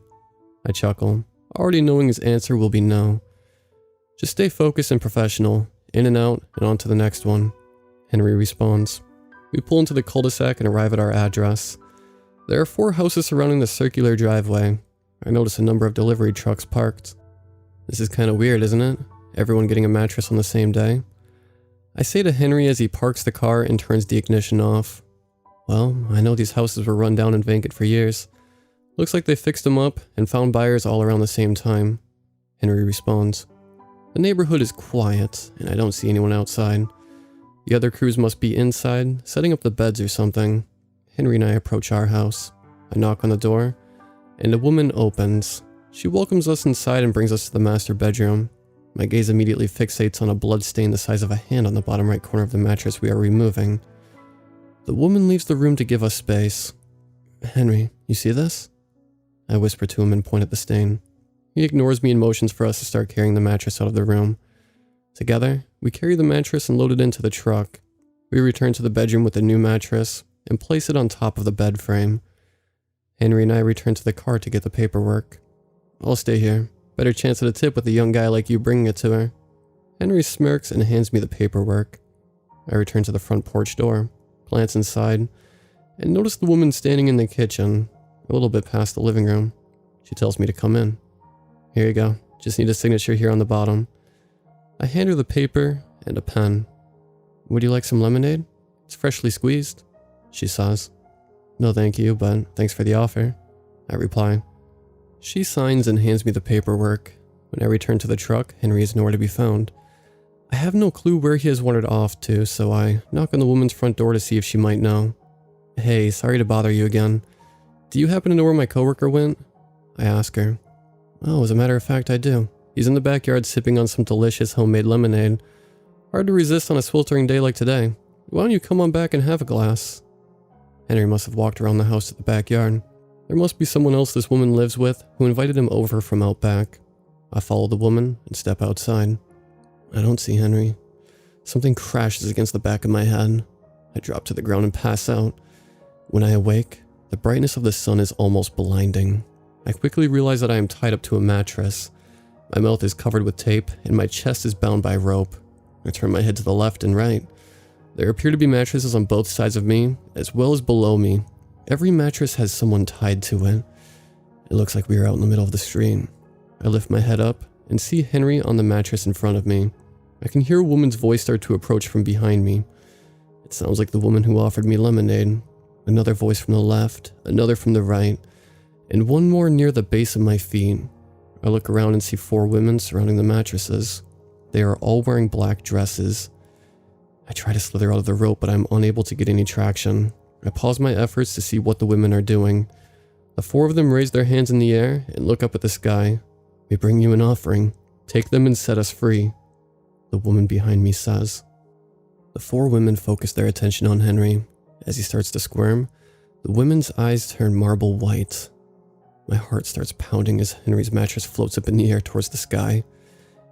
I chuckle, already knowing his answer will be no. "Just stay focused and professional. In and out, and on to the next one," Henry responds. We pull into the cul-de-sac and arrive at our address. There are 4 houses surrounding the circular driveway. I notice a number of delivery trucks parked. "This is kind of weird, isn't it? Everyone getting a mattress on the same day." I say to Henry as he parks the car and turns the ignition off. "Well, I know these houses were run down and vacant for years. Looks like they fixed them up and found buyers all around the same time," Henry responds. "The neighborhood is quiet, and I don't see anyone outside. The other crews must be inside, setting up the beds or something." Henry and I approach our house. I knock on the door, and a woman opens. She welcomes us inside and brings us to the master bedroom. My gaze immediately fixates on a blood stain the size of a hand on the bottom right corner of the mattress we are removing. The woman leaves the room to give us space. "Henry, you see this?" I whisper to him and point at the stain. He ignores me and motions for us to start carrying the mattress out of the room. Together, we carry the mattress and load it into the truck. We return to the bedroom with the new mattress and place it on top of the bed frame. Henry and I return to the car to get the paperwork. "I'll stay here. Better chance at a tip with a young guy like you bringing it to her." Henry smirks and hands me the paperwork. I return to the front porch door, glance inside, and notice the woman standing in the kitchen, a little bit past the living room. She tells me to come in. "Here you go. Just need a signature here on the bottom." I hand her the paper and a pen. "Would you like some lemonade? It's freshly squeezed," she says. "No thank you, but thanks for the offer," I reply. She signs and hands me the paperwork. When I return to the truck, Henry is nowhere to be found. I have no clue where he has wandered off to, so I knock on the woman's front door to see if she might know. "Hey, sorry to bother you again. Do you happen to know where my coworker went?" I ask her. "Oh, as a matter of fact, I do. He's in the backyard sipping on some delicious homemade lemonade. Hard to resist on a sweltering day like today. Why don't you come on back and have a glass?" Henry must have walked around the house to the backyard. There must be someone else this woman lives with who invited him over from out back. I follow the woman and step outside. I don't see Henry. Something crashes against the back of my head. I drop to the ground and pass out. When I awake, the brightness of the sun is almost blinding. I quickly realize that I am tied up to a mattress. My mouth is covered with tape and my chest is bound by rope. I turn my head to the left and right. There appear to be mattresses on both sides of me, as well as below me. Every mattress has someone tied to it. It looks like we are out in the middle of the street. I lift my head up and see Henry on the mattress in front of me. I can hear a woman's voice start to approach from behind me. It sounds like the woman who offered me lemonade. Another voice from the left, another from the right, and one more near the base of my feet. I look around and see 4 women surrounding the mattresses. They are all wearing black dresses. I try to slither out of the rope, but I'm unable to get any traction. I pause my efforts to see what the women are doing. The 4 of them raise their hands in the air and look up at the sky. "We bring you an offering. Take them and set us free," the woman behind me says. The 4 women focus their attention on Henry. As he starts to squirm, the women's eyes turn marble white. My heart starts pounding as Henry's mattress floats up in the air towards the sky.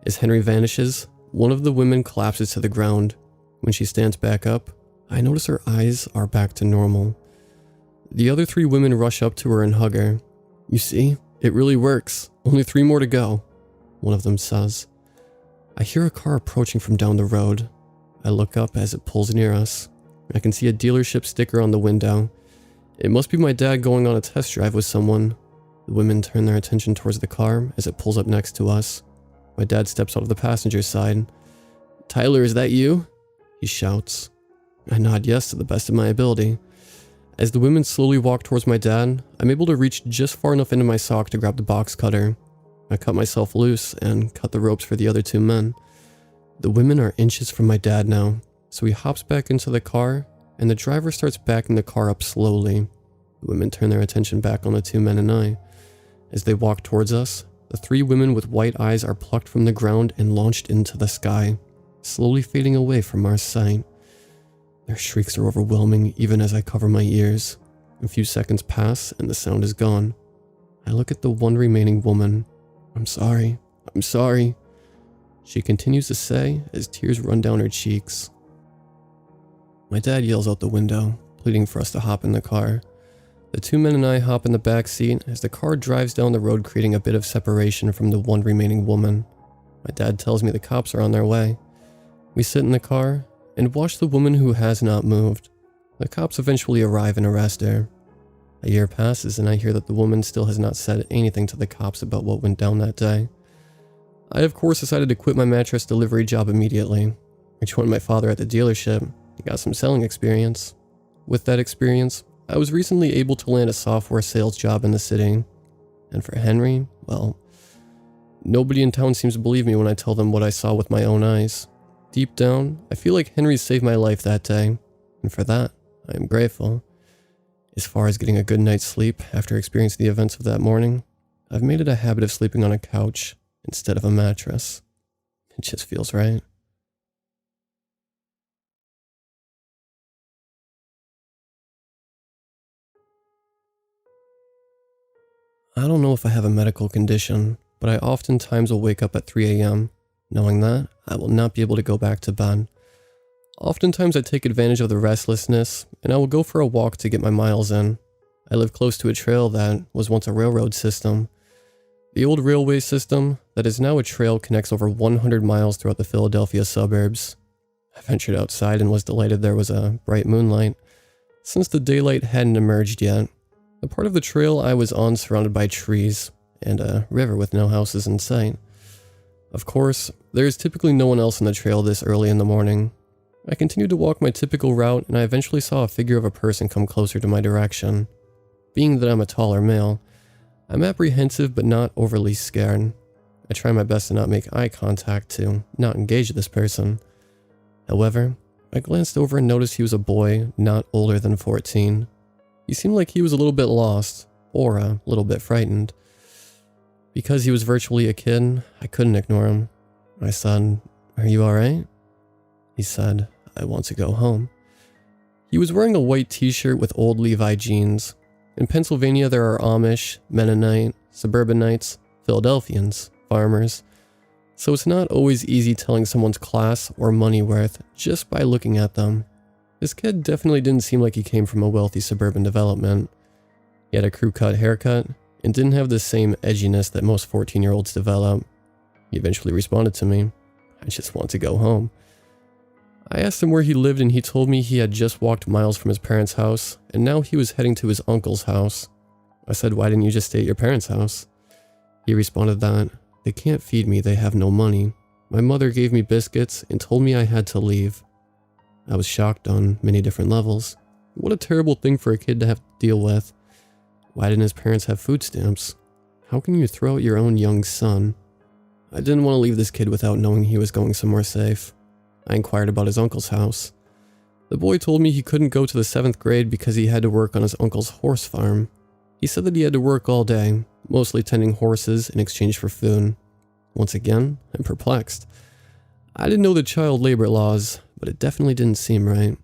As Henry vanishes, one of the women collapses to the ground. When she stands back up, I notice her eyes are back to normal. The other 3 women rush up to her and hug her. "You see, it really works. Only 3 more to go," one of them says. I hear a car approaching from down the road. I look up as it pulls near us. I can see a dealership sticker on the window. It must be my dad going on a test drive with someone. The women turn their attention towards the car as it pulls up next to us. My dad steps out of the passenger side. "Tyler, is that you?" he shouts. I nod yes to the best of my ability. As the women slowly walk towards my dad, I'm able to reach just far enough into my sock to grab the box cutter. I cut myself loose and cut the ropes for the other two men. The women are inches from my dad now, so he hops back into the car and the driver starts backing the car up slowly. The women turn their attention back on the two men and I. As they walk towards us, the three women with white eyes are plucked from the ground and launched into the sky, slowly fading away from our sight. Their shrieks are overwhelming even as I cover my ears. A few seconds pass and the sound is gone. I look at the one remaining woman. I'm sorry. She continues to say as tears run down her cheeks. My dad yells out the window, pleading for us to hop in the car. The two men and I hop in the back seat as the car drives down the road, creating a bit of separation from the one remaining woman. My dad tells me the cops are on their way. We sit in the car and watch the woman who has not moved. The cops eventually arrive and arrest her. A year passes and I hear that the woman still has not said anything to the cops about what went down that day. I of course decided to quit my mattress delivery job immediately. I joined my father at the dealership and got some selling experience. With that experience, I was recently able to land a software sales job in the city. And for Henry, well, nobody in town seems to believe me when I tell them what I saw with my own eyes. Deep down, I feel like Henry saved my life that day, and for that, I am grateful. As far as getting a good night's sleep after experiencing the events of that morning, I've made it a habit of sleeping on a couch instead of a mattress. It just feels right. I don't know if I have a medical condition, but I oftentimes will wake up at 3 a.m., knowing that I will not be able to go back to bed. Oftentimes I take advantage of the restlessness, and I will go for a walk to get my miles in. I live close to a trail that was once a railroad system. The old railway system that is now a trail connects over 100 miles throughout the Philadelphia suburbs. I ventured outside and was delighted there was a bright moonlight, since the daylight hadn't emerged yet. The part of the trail I was on surrounded by trees, and a river with no houses in sight. Of course, there is typically no one else on the trail this early in the morning. I continued to walk my typical route and I eventually saw a figure of a person come closer to my direction. Being that I'm a taller male, I'm apprehensive but not overly scared. I try my best to not make eye contact to not engage this person. However, I glanced over and noticed he was a boy not older than 14. He seemed like he was a little bit lost, or a little bit frightened. Because he was virtually a kid, I couldn't ignore him. I said, "Are you alright?" He said, "I want to go home." He was wearing a white t-shirt with old Levi jeans. In Pennsylvania there are Amish, Mennonite, suburbanites, Philadelphians, farmers. So it's not always easy telling someone's class or money worth just by looking at them. This kid definitely didn't seem like he came from a wealthy suburban development. He had a crew-cut haircut and didn't have the same edginess that most 14-year-olds develop. He eventually responded to me, "I just want to go home." I asked him where he lived and he told me he had just walked miles from his parents' house and now he was heading to his uncle's house. I said, "Why didn't you just stay at your parents' house?" He responded that, "They can't feed me, they have no money. My mother gave me biscuits and told me I had to leave." I was shocked on many different levels. What a terrible thing for a kid to have to deal with. Why didn't his parents have food stamps? How can you throw out your own young son? I didn't want to leave this kid without knowing he was going somewhere safe. I inquired about his uncle's house. The boy told me he couldn't go to the 7th grade because he had to work on his uncle's horse farm. He said that he had to work all day, mostly tending horses in exchange for food. Once again, I'm perplexed. I didn't know the child labor laws, but it definitely didn't seem right.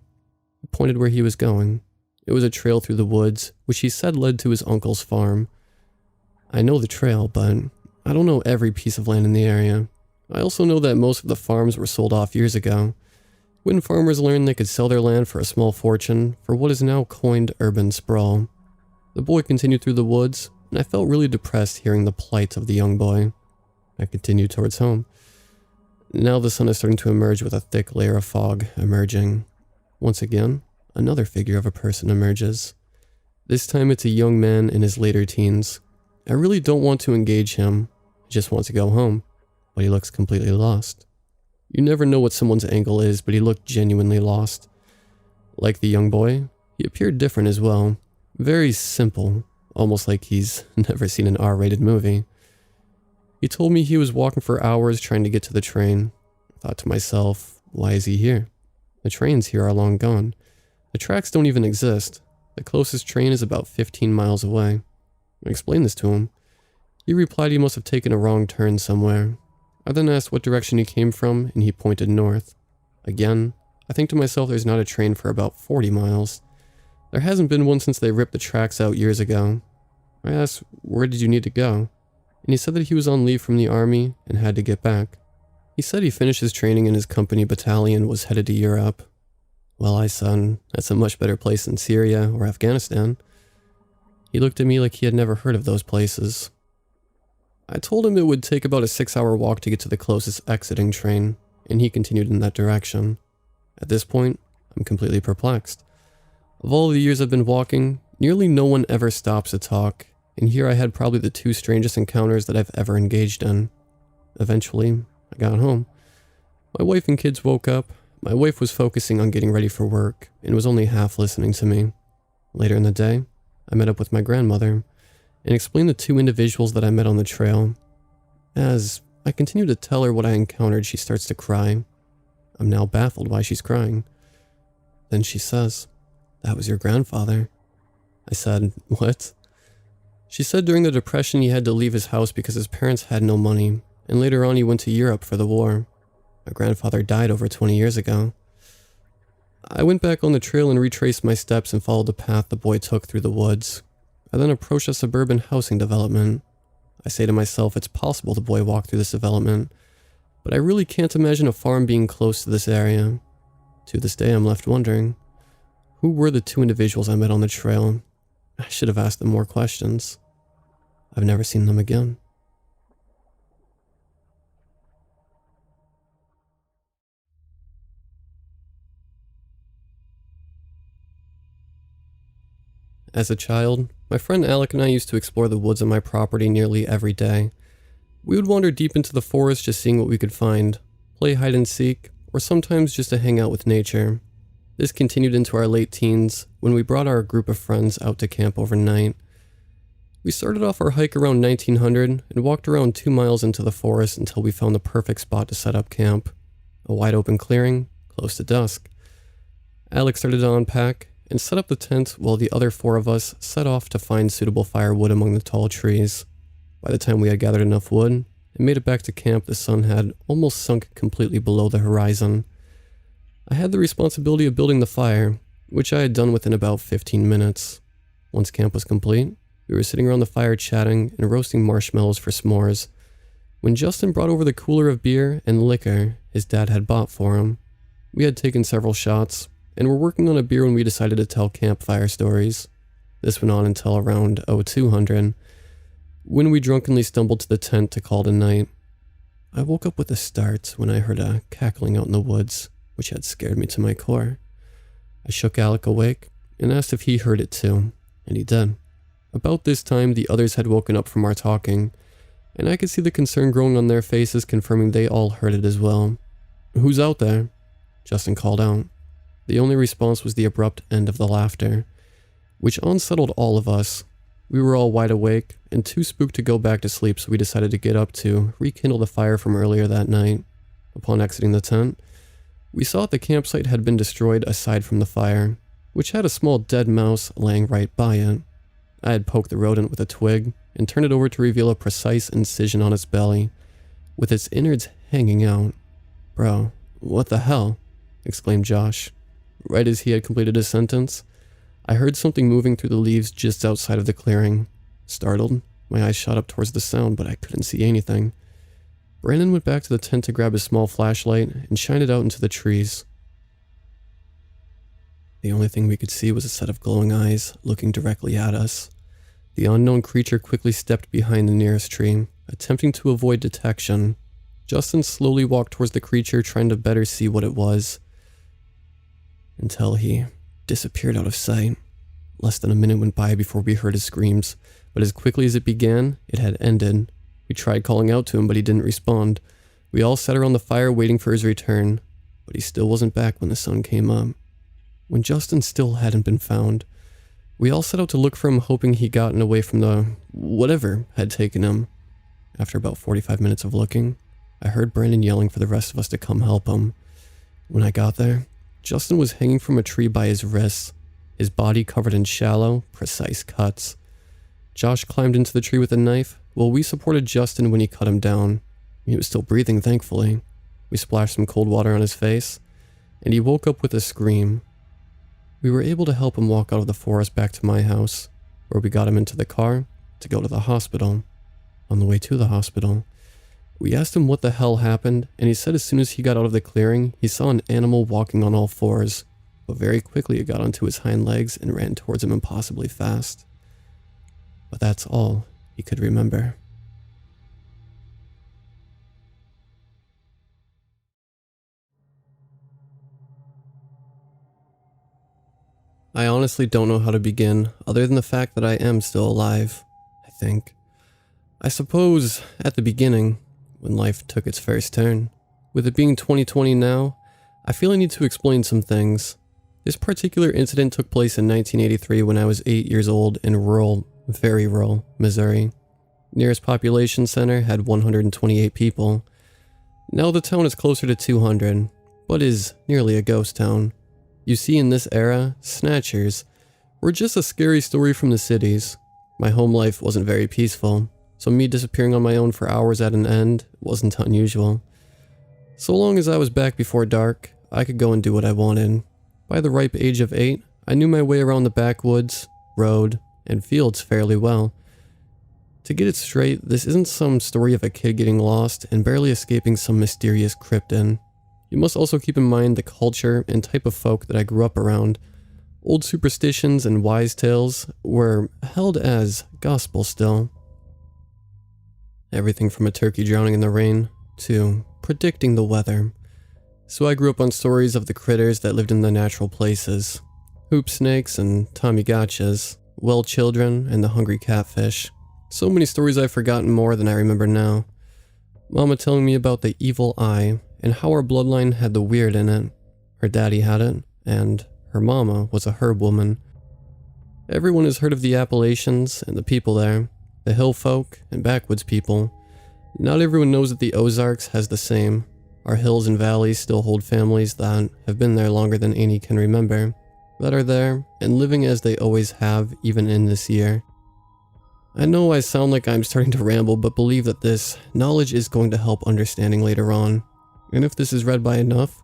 I pointed where he was going. It was a trail through the woods, which he said led to his uncle's farm. I know the trail, but I don't know every piece of land in the area. I also know that most of the farms were sold off years ago, when farmers learned they could sell their land for a small fortune for what is now coined urban sprawl. The boy continued through the woods, and I felt really depressed hearing the plight of the young boy. I continued towards home. Now the sun is starting to emerge with a thick layer of fog emerging. Once again, another figure of a person emerges. This time it's a young man in his later teens. I really don't want to engage him. I just want to go home, but he looks completely lost. You never know what someone's angle is, but he looked genuinely lost. Like the young boy, He appeared different as well. Very simple, almost like he's never seen an R-rated movie. He told me he was walking for hours trying to get to the train. I thought to myself, why is he here? The trains here are long gone. The tracks don't even exist. The closest train is about 15 miles away. I explained this to him. He replied he must have taken a wrong turn somewhere. I then asked what direction he came from, and he pointed north. Again, I think to myself there's not a train for about 40 miles. There hasn't been one since they ripped the tracks out years ago. I asked, where did you need to go? And he said that he was on leave from the army and had to get back. He said he finished his training in his company battalion, was headed to Europe. Well, I said, that's a much better place than Syria or Afghanistan. He looked at me like he had never heard of those places. I told him it would take about a 6-hour walk to get to the closest exiting train, and he continued in that direction. At this point, I'm completely perplexed. Of all the years I've been walking, nearly no one ever stops to talk, and here I had probably the 2 strangest encounters that I've ever engaged in. Eventually, I got home. My wife and kids woke up. My wife was focusing on getting ready for work, and was only half listening to me. Later in the day, I met up with my grandmother, and explained the 2 individuals that I met on the trail. As I continue to tell her what I encountered, she starts to cry. I'm now baffled why she's crying. Then she says, "That was your grandfather." I said, "What?" She said during the Depression he had to leave his house because his parents had no money, and later on he went to Europe for the war. My grandfather died over 20 years ago. I went back on the trail and retraced my steps and followed the path the boy took through the woods. I then approached a suburban housing development. I say to myself it's possible the boy walked through this development, but I really can't imagine a farm being close to this area. To this day I'm left wondering, who were the 2 individuals I met on the trail? I should have asked them more questions. I've never seen them again. As a child, my friend Alec and I used to explore the woods on my property nearly every day. We would wander deep into the forest just seeing what we could find, play hide and seek, or sometimes just to hang out with nature. This continued into our late teens when we brought our group of friends out to camp overnight. We started off our hike around 1900 and walked around 2 miles into the forest until we found the perfect spot to set up camp. A wide open clearing, close to dusk. Alec started to unpack and set up the tent while the other 4 of us set off to find suitable firewood among the tall trees. By the time we had gathered enough wood and made it back to camp, the sun had almost sunk completely below the horizon. I had the responsibility of building the fire, which I had done within about 15 minutes. Once camp was complete, we were sitting around the fire chatting and roasting marshmallows for s'mores, when Justin brought over the cooler of beer and liquor his dad had bought for him. We had taken several shots, and were working on a beer when we decided to tell campfire stories. This went on until around 0200, when we drunkenly stumbled to the tent to call it a night. I woke up with a start when I heard a cackling out in the woods, which had scared me to my core. I shook Alec awake and asked if he heard it too, and he did. About this time, the others had woken up from our talking, and I could see the concern growing on their faces, confirming they all heard it as well. "Who's out there?" Justin called out. The only response was the abrupt end of the laughter, which unsettled all of us. We were all wide awake and too spooked to go back to sleep, so we decided to get up to rekindle the fire from earlier that night. Upon exiting the tent, we saw that the campsite had been destroyed aside from the fire, which had a small dead mouse laying right by it. I had poked the rodent with a twig and turned it over to reveal a precise incision on its belly, with its innards hanging out. "Bro, what the hell?" exclaimed Josh. Right as he had completed his sentence, I heard something moving through the leaves just outside of the clearing. Startled, my eyes shot up towards the sound, but I couldn't see anything. Brandon went back to the tent to grab his small flashlight and shine it out into the trees. The only thing we could see was a set of glowing eyes looking directly at us. The unknown creature quickly stepped behind the nearest tree, attempting to avoid detection. Justin slowly walked towards the creature, trying to better see what it was, until he disappeared out of sight. Less than a minute went by before we heard his screams, but as quickly as it began, it had ended. We tried calling out to him, but he didn't respond. We all sat around the fire waiting for his return, but he still wasn't back when the sun came up. when Justin still hadn't been found. We all set out to look for him, hoping he'd gotten away from the whatever had taken him. After about 45 minutes of looking, I heard Brandon yelling for the rest of us to come help him. When I got there, Justin was hanging from a tree by his wrists, his body covered in shallow, precise cuts. Josh climbed into the tree with a knife, while we supported Justin when he cut him down. He was still breathing, thankfully. We splashed some cold water on his face, and he woke up with a scream. We were able to help him walk out of the forest back to my house, where we got him into the car to go to the hospital. On the way to the hospital, we asked him what the hell happened, and he said as soon as he got out of the clearing, he saw an animal walking on all fours, but very quickly it got onto his hind legs and ran towards him impossibly fast. But that's all he could remember. I honestly don't know how to begin, other than the fact that I am still alive, I think. I suppose, at the beginning, when life took its first turn. With it being 2020 now, I feel I need to explain some things. This particular incident took place in 1983 when I was 8 years old in rural, very rural, Missouri. Nearest population center had 128 people. Now the town is closer to 200, but is nearly a ghost town. You see, in this era, snatchers were just a scary story from the cities. My home life wasn't very peaceful, so me disappearing on my own for hours at an end wasn't unusual. So long as I was back before dark, I could go and do what I wanted. By the ripe age of 8, I knew my way around the backwoods, road, and fields fairly well. To get it straight, this isn't some story of a kid getting lost and barely escaping some mysterious cryptid. You must also keep in mind the culture and type of folk that I grew up around. Old superstitions and wise tales were held as gospel still. Everything from a turkey drowning in the rain to predicting the weather. So I grew up on stories of the critters that lived in the natural places. Hoop snakes and Tamagotchis, well children and the hungry catfish. So many stories I've forgotten more than I remember now. Mama telling me about the evil eye and how our bloodline had the weird in it. Her daddy had it, and her mama was a herb woman. Everyone has heard of the Appalachians and the people there, the hill folk and backwoods people. Not everyone knows that the Ozarks has the same. Our hills and valleys still hold families that have been there longer than any can remember, that are there and living as they always have even in this year. I know I sound like I'm starting to ramble, but believe that this knowledge is going to help understanding later on. And if this is read by enough,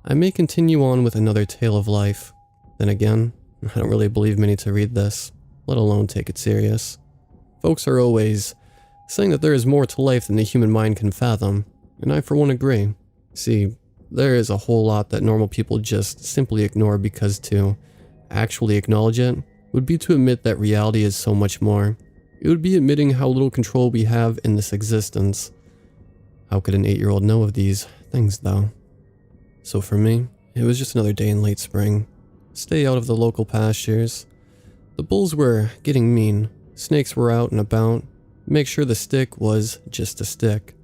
I may continue on with another tale of life. Then again, I don't really believe many to read this, let alone take it serious. Folks are always saying that there is more to life than the human mind can fathom, and I for one agree. See, there is a whole lot that normal people just simply ignore because to actually acknowledge it would be to admit that reality is so much more. It would be admitting how little control we have in this existence. How could an 8-year-old know of these things, though? So for me, it was just another day in late spring. Stay out of the local pastures. The bulls were getting mean. Snakes were out and about. Make sure the stick was just a stick.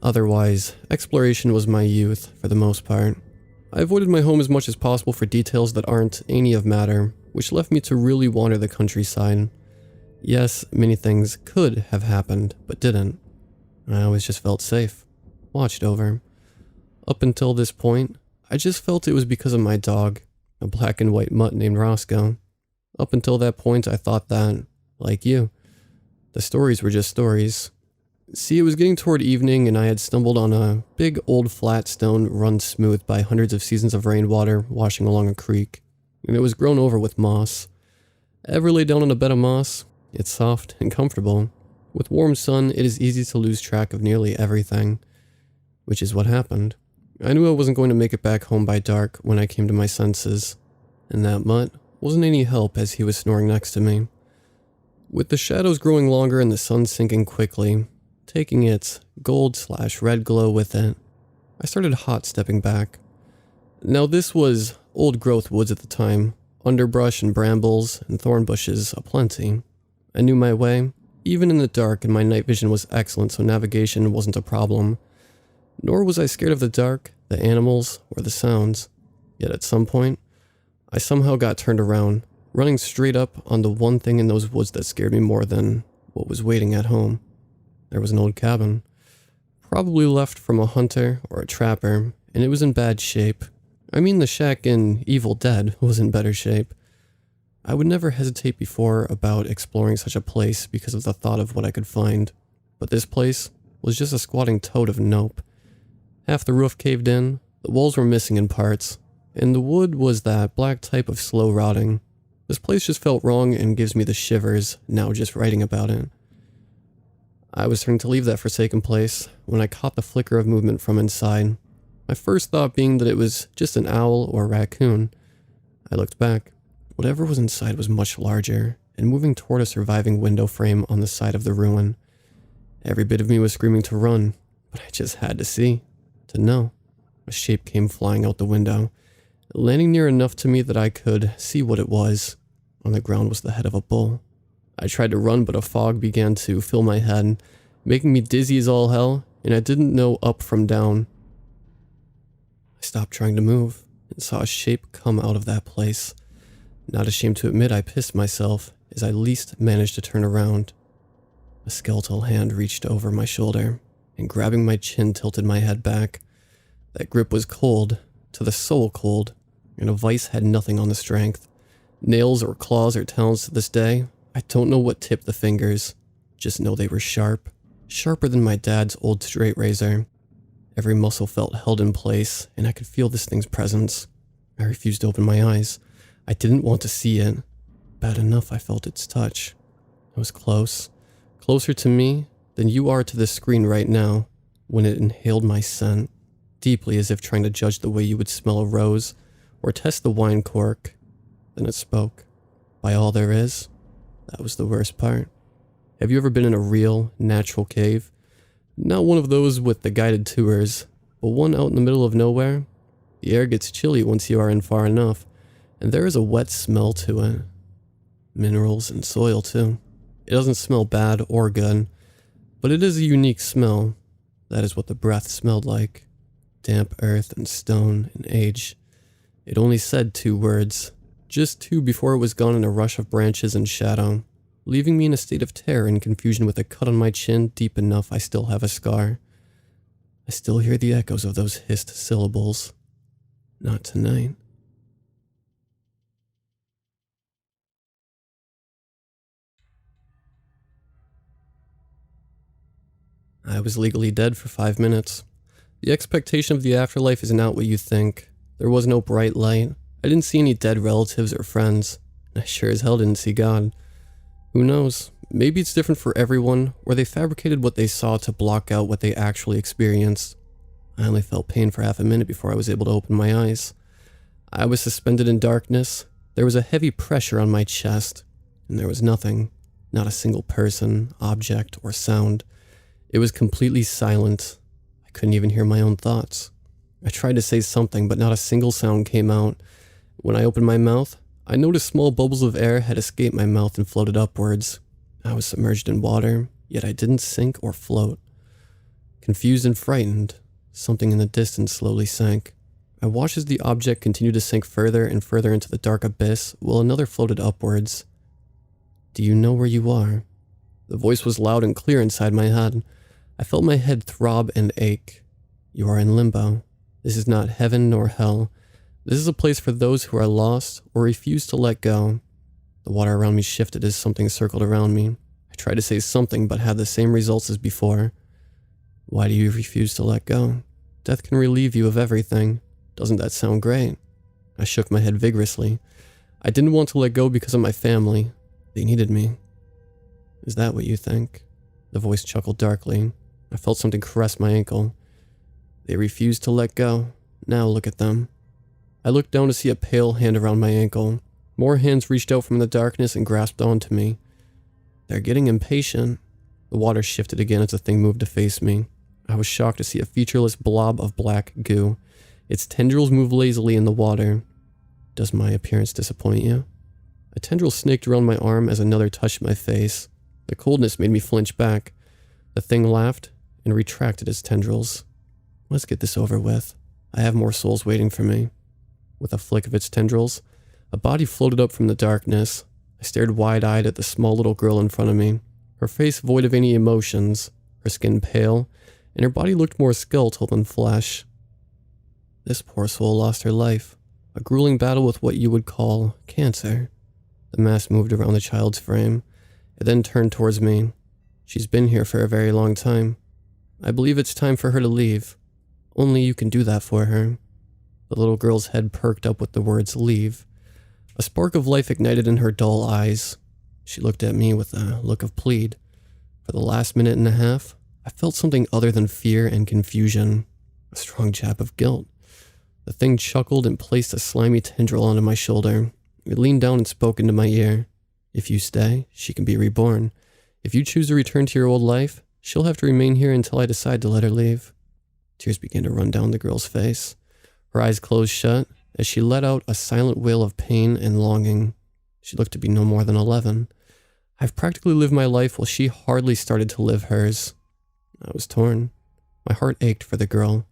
Otherwise, exploration was my youth, for the most part. I avoided my home as much as possible for details that aren't any of matter, which left me to really wander the countryside. Yes, many things could have happened, but didn't. I always just felt safe, watched over. Up until this point, I just felt it was because of my dog, a black and white mutt named Roscoe. Up until that point, I thought that, like you, the stories were just stories. See, it was getting toward evening and I had stumbled on a big old flat stone run smooth by hundreds of seasons of rainwater washing along a creek, and it was grown over with moss. Ever lay down on a bed of moss? It's soft and comfortable. With warm sun, it is easy to lose track of nearly everything, which is what happened. I knew I wasn't going to make it back home by dark when I came to my senses, and that mutt wasn't any help as he was snoring next to me. With the shadows growing longer and the sun sinking quickly, taking its gold/red glow with it, I started hot stepping back. Now this was old growth woods at the time, underbrush and brambles and thorn bushes aplenty. I knew my way, even in the dark, and my night vision was excellent, so navigation wasn't a problem. Nor was I scared of the dark, the animals, or the sounds. Yet at some point, I somehow got turned around, running straight up on the one thing in those woods that scared me more than what was waiting at home. There was an old cabin, probably left from a hunter or a trapper, and it was in bad shape. I mean, the shack in Evil Dead was in better shape. I would never hesitate before about exploring such a place because of the thought of what I could find, but this place was just a squatting toad of nope. Half the roof caved in, the walls were missing in parts, and the wood was that black type of slow rotting. This place just felt wrong and gives me the shivers now just writing about it. I was turning to leave that forsaken place when I caught the flicker of movement from inside. My first thought being that it was just an owl or a raccoon. I looked back. Whatever was inside was much larger and moving toward a surviving window frame on the side of the ruin. Every bit of me was screaming to run, but I just had to see, to know. A shape came flying out the window, landing near enough to me that I could see what it was. On the ground was the head of a bull. I tried to run, but a fog began to fill my head, making me dizzy as all hell, and I didn't know up from down. I stopped trying to move and saw a shape come out of that place. Not ashamed to admit I pissed myself as I least managed to turn around. A skeletal hand reached over my shoulder and grabbing my chin tilted my head back. That grip was cold, to the soul cold, and a vice had nothing on the strength. Nails or claws or talons to this day, I don't know what tipped the fingers. Just know they were sharp. Sharper than my dad's old straight razor. Every muscle felt held in place, and I could feel this thing's presence. I refused to open my eyes. I didn't want to see it. Bad enough I felt its touch. It was close. Closer to me than you are to this screen right now, when it inhaled my scent, deeply as if trying to judge the way you would smell a rose, or test the wine cork. Then it spoke. By all there is, that was the worst part. Have you ever been in a real, natural cave? Not one of those with the guided tours, but one out in the middle of nowhere? The air gets chilly once you are in far enough, and there is a wet smell to it. Minerals and soil too. It doesn't smell bad or good, but it is a unique smell. That is what the breath smelled like. Damp earth and stone and age. It only said 2 words. Just 2 before it was gone in a rush of branches and shadow, leaving me in a state of terror and confusion with a cut on my chin deep enough I still have a scar. I still hear the echoes of those hissed syllables. Not tonight. I was legally dead for 5 minutes. The expectation of the afterlife is not what you think. There was no bright light. I didn't see any dead relatives or friends. I sure as hell didn't see God. Who knows? Maybe it's different for everyone, or they fabricated what they saw to block out what they actually experienced. I only felt pain for half a minute before I was able to open my eyes. I was suspended in darkness. There was a heavy pressure on my chest, and there was nothing. Not a single person, object, or sound. It was completely silent. I couldn't even hear my own thoughts. I tried to say something, but not a single sound came out. When I opened my mouth, I noticed small bubbles of air had escaped my mouth and floated upwards. I was submerged in water, yet I didn't sink or float. Confused and frightened, something in the distance slowly sank. I watched as the object continued to sink further and further into the dark abyss, while another floated upwards. Do you know where you are? The voice was loud and clear inside my head. I felt my head throb and ache. You are in limbo. This is not heaven nor hell. This is a place for those who are lost or refuse to let go. The water around me shifted as something circled around me. I tried to say something but had the same results as before. Why do you refuse to let go? Death can relieve you of everything. Doesn't that sound great? I shook my head vigorously. I didn't want to let go because of my family. They needed me. Is that what you think? The voice chuckled darkly. I felt something caress my ankle. They refused to let go. Now look at them. I looked down to see a pale hand around my ankle. More hands reached out from the darkness and grasped onto me. They're getting impatient. The water shifted again as the thing moved to face me. I was shocked to see a featureless blob of black goo. Its tendrils moved lazily in the water. Does my appearance disappoint you? A tendril snaked around my arm as another touched my face. The coldness made me flinch back. The thing laughed and retracted its tendrils. Let's get this over with. I have more souls waiting for me. With a flick of its tendrils, A body floated up from the darkness. I stared wide-eyed at the small little girl in front of me, her face void of any emotions, her skin pale, and her body looked more skeletal than flesh. This poor soul lost her life, a grueling battle with what you would call cancer. The mask moved around the child's frame. It then turned towards me. She's been here for a very long time. I believe it's time for her to leave. Only you can do that for her. The little girl's head perked up with the words leave. A spark of life ignited in her dull eyes. She looked at me with a look of plead. For the last minute and a half, I felt something other than fear and confusion. A strong jab of guilt. The thing chuckled and placed a slimy tendril onto my shoulder. It leaned down and spoke into my ear. If you stay, she can be reborn. If you choose to return to your old life, she'll have to remain here until I decide to let her leave. Tears began to run down the girl's face. Her eyes closed shut as she let out a silent wail of pain and longing. She looked to be no more than 11. I've practically lived my life while she hardly started to live hers. I was torn. My heart ached for the girl,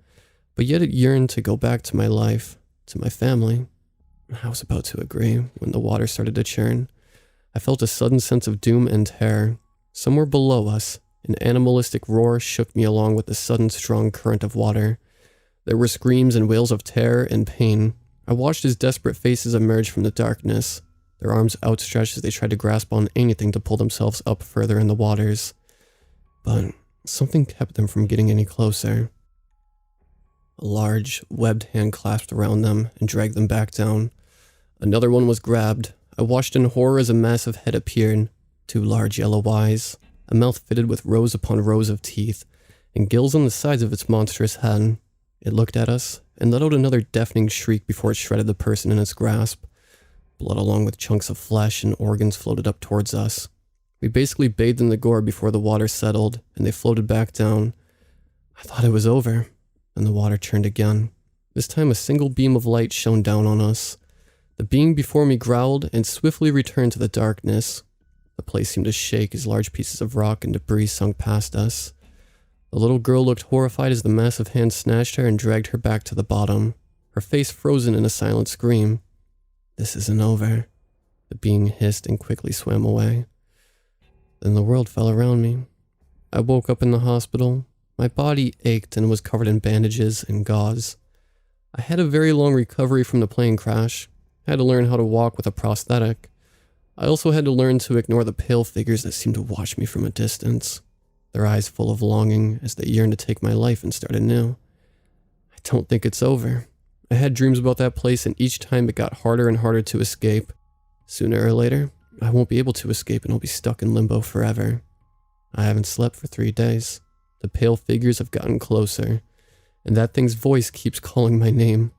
but yet it yearned to go back to my life, to my family. I was about to agree when the water started to churn. I felt a sudden sense of doom and terror. Somewhere below us, an animalistic roar shook me along with the sudden strong current of water. There were screams and wails of terror and pain. I watched as desperate faces emerged from the darkness, their arms outstretched as they tried to grasp on anything to pull themselves up further in the waters. But something kept them from getting any closer. A large, webbed hand clasped around them and dragged them back down. Another one was grabbed. I watched in horror as a massive head appeared, 2 large yellow eyes, a mouth fitted with rows upon rows of teeth, and gills on the sides of its monstrous head. It looked at us and let out another deafening shriek before it shredded the person in its grasp. Blood along with chunks of flesh and organs floated up towards us. We basically bathed in the gore before the water settled, and they floated back down. I thought it was over. Then the water churned again. This time a single beam of light shone down on us. The being before me growled and swiftly returned to the darkness. The place seemed to shake as large pieces of rock and debris sunk past us. The little girl looked horrified as the massive hand snatched her and dragged her back to the bottom, her face frozen in a silent scream. This isn't over. The being hissed and quickly swam away. Then the world fell around me. I woke up in the hospital. My body ached and was covered in bandages and gauze. I had a very long recovery from the plane crash. I had to learn how to walk with a prosthetic. I also had to learn to ignore the pale figures that seemed to watch me from a distance, their eyes full of longing as they yearned to take my life and start anew. I don't think it's over. I had dreams about that place, and each time it got harder and harder to escape. Sooner or later, I won't be able to escape and I'll be stuck in limbo forever. I haven't slept for 3 days. The pale figures have gotten closer, and that thing's voice keeps calling my name.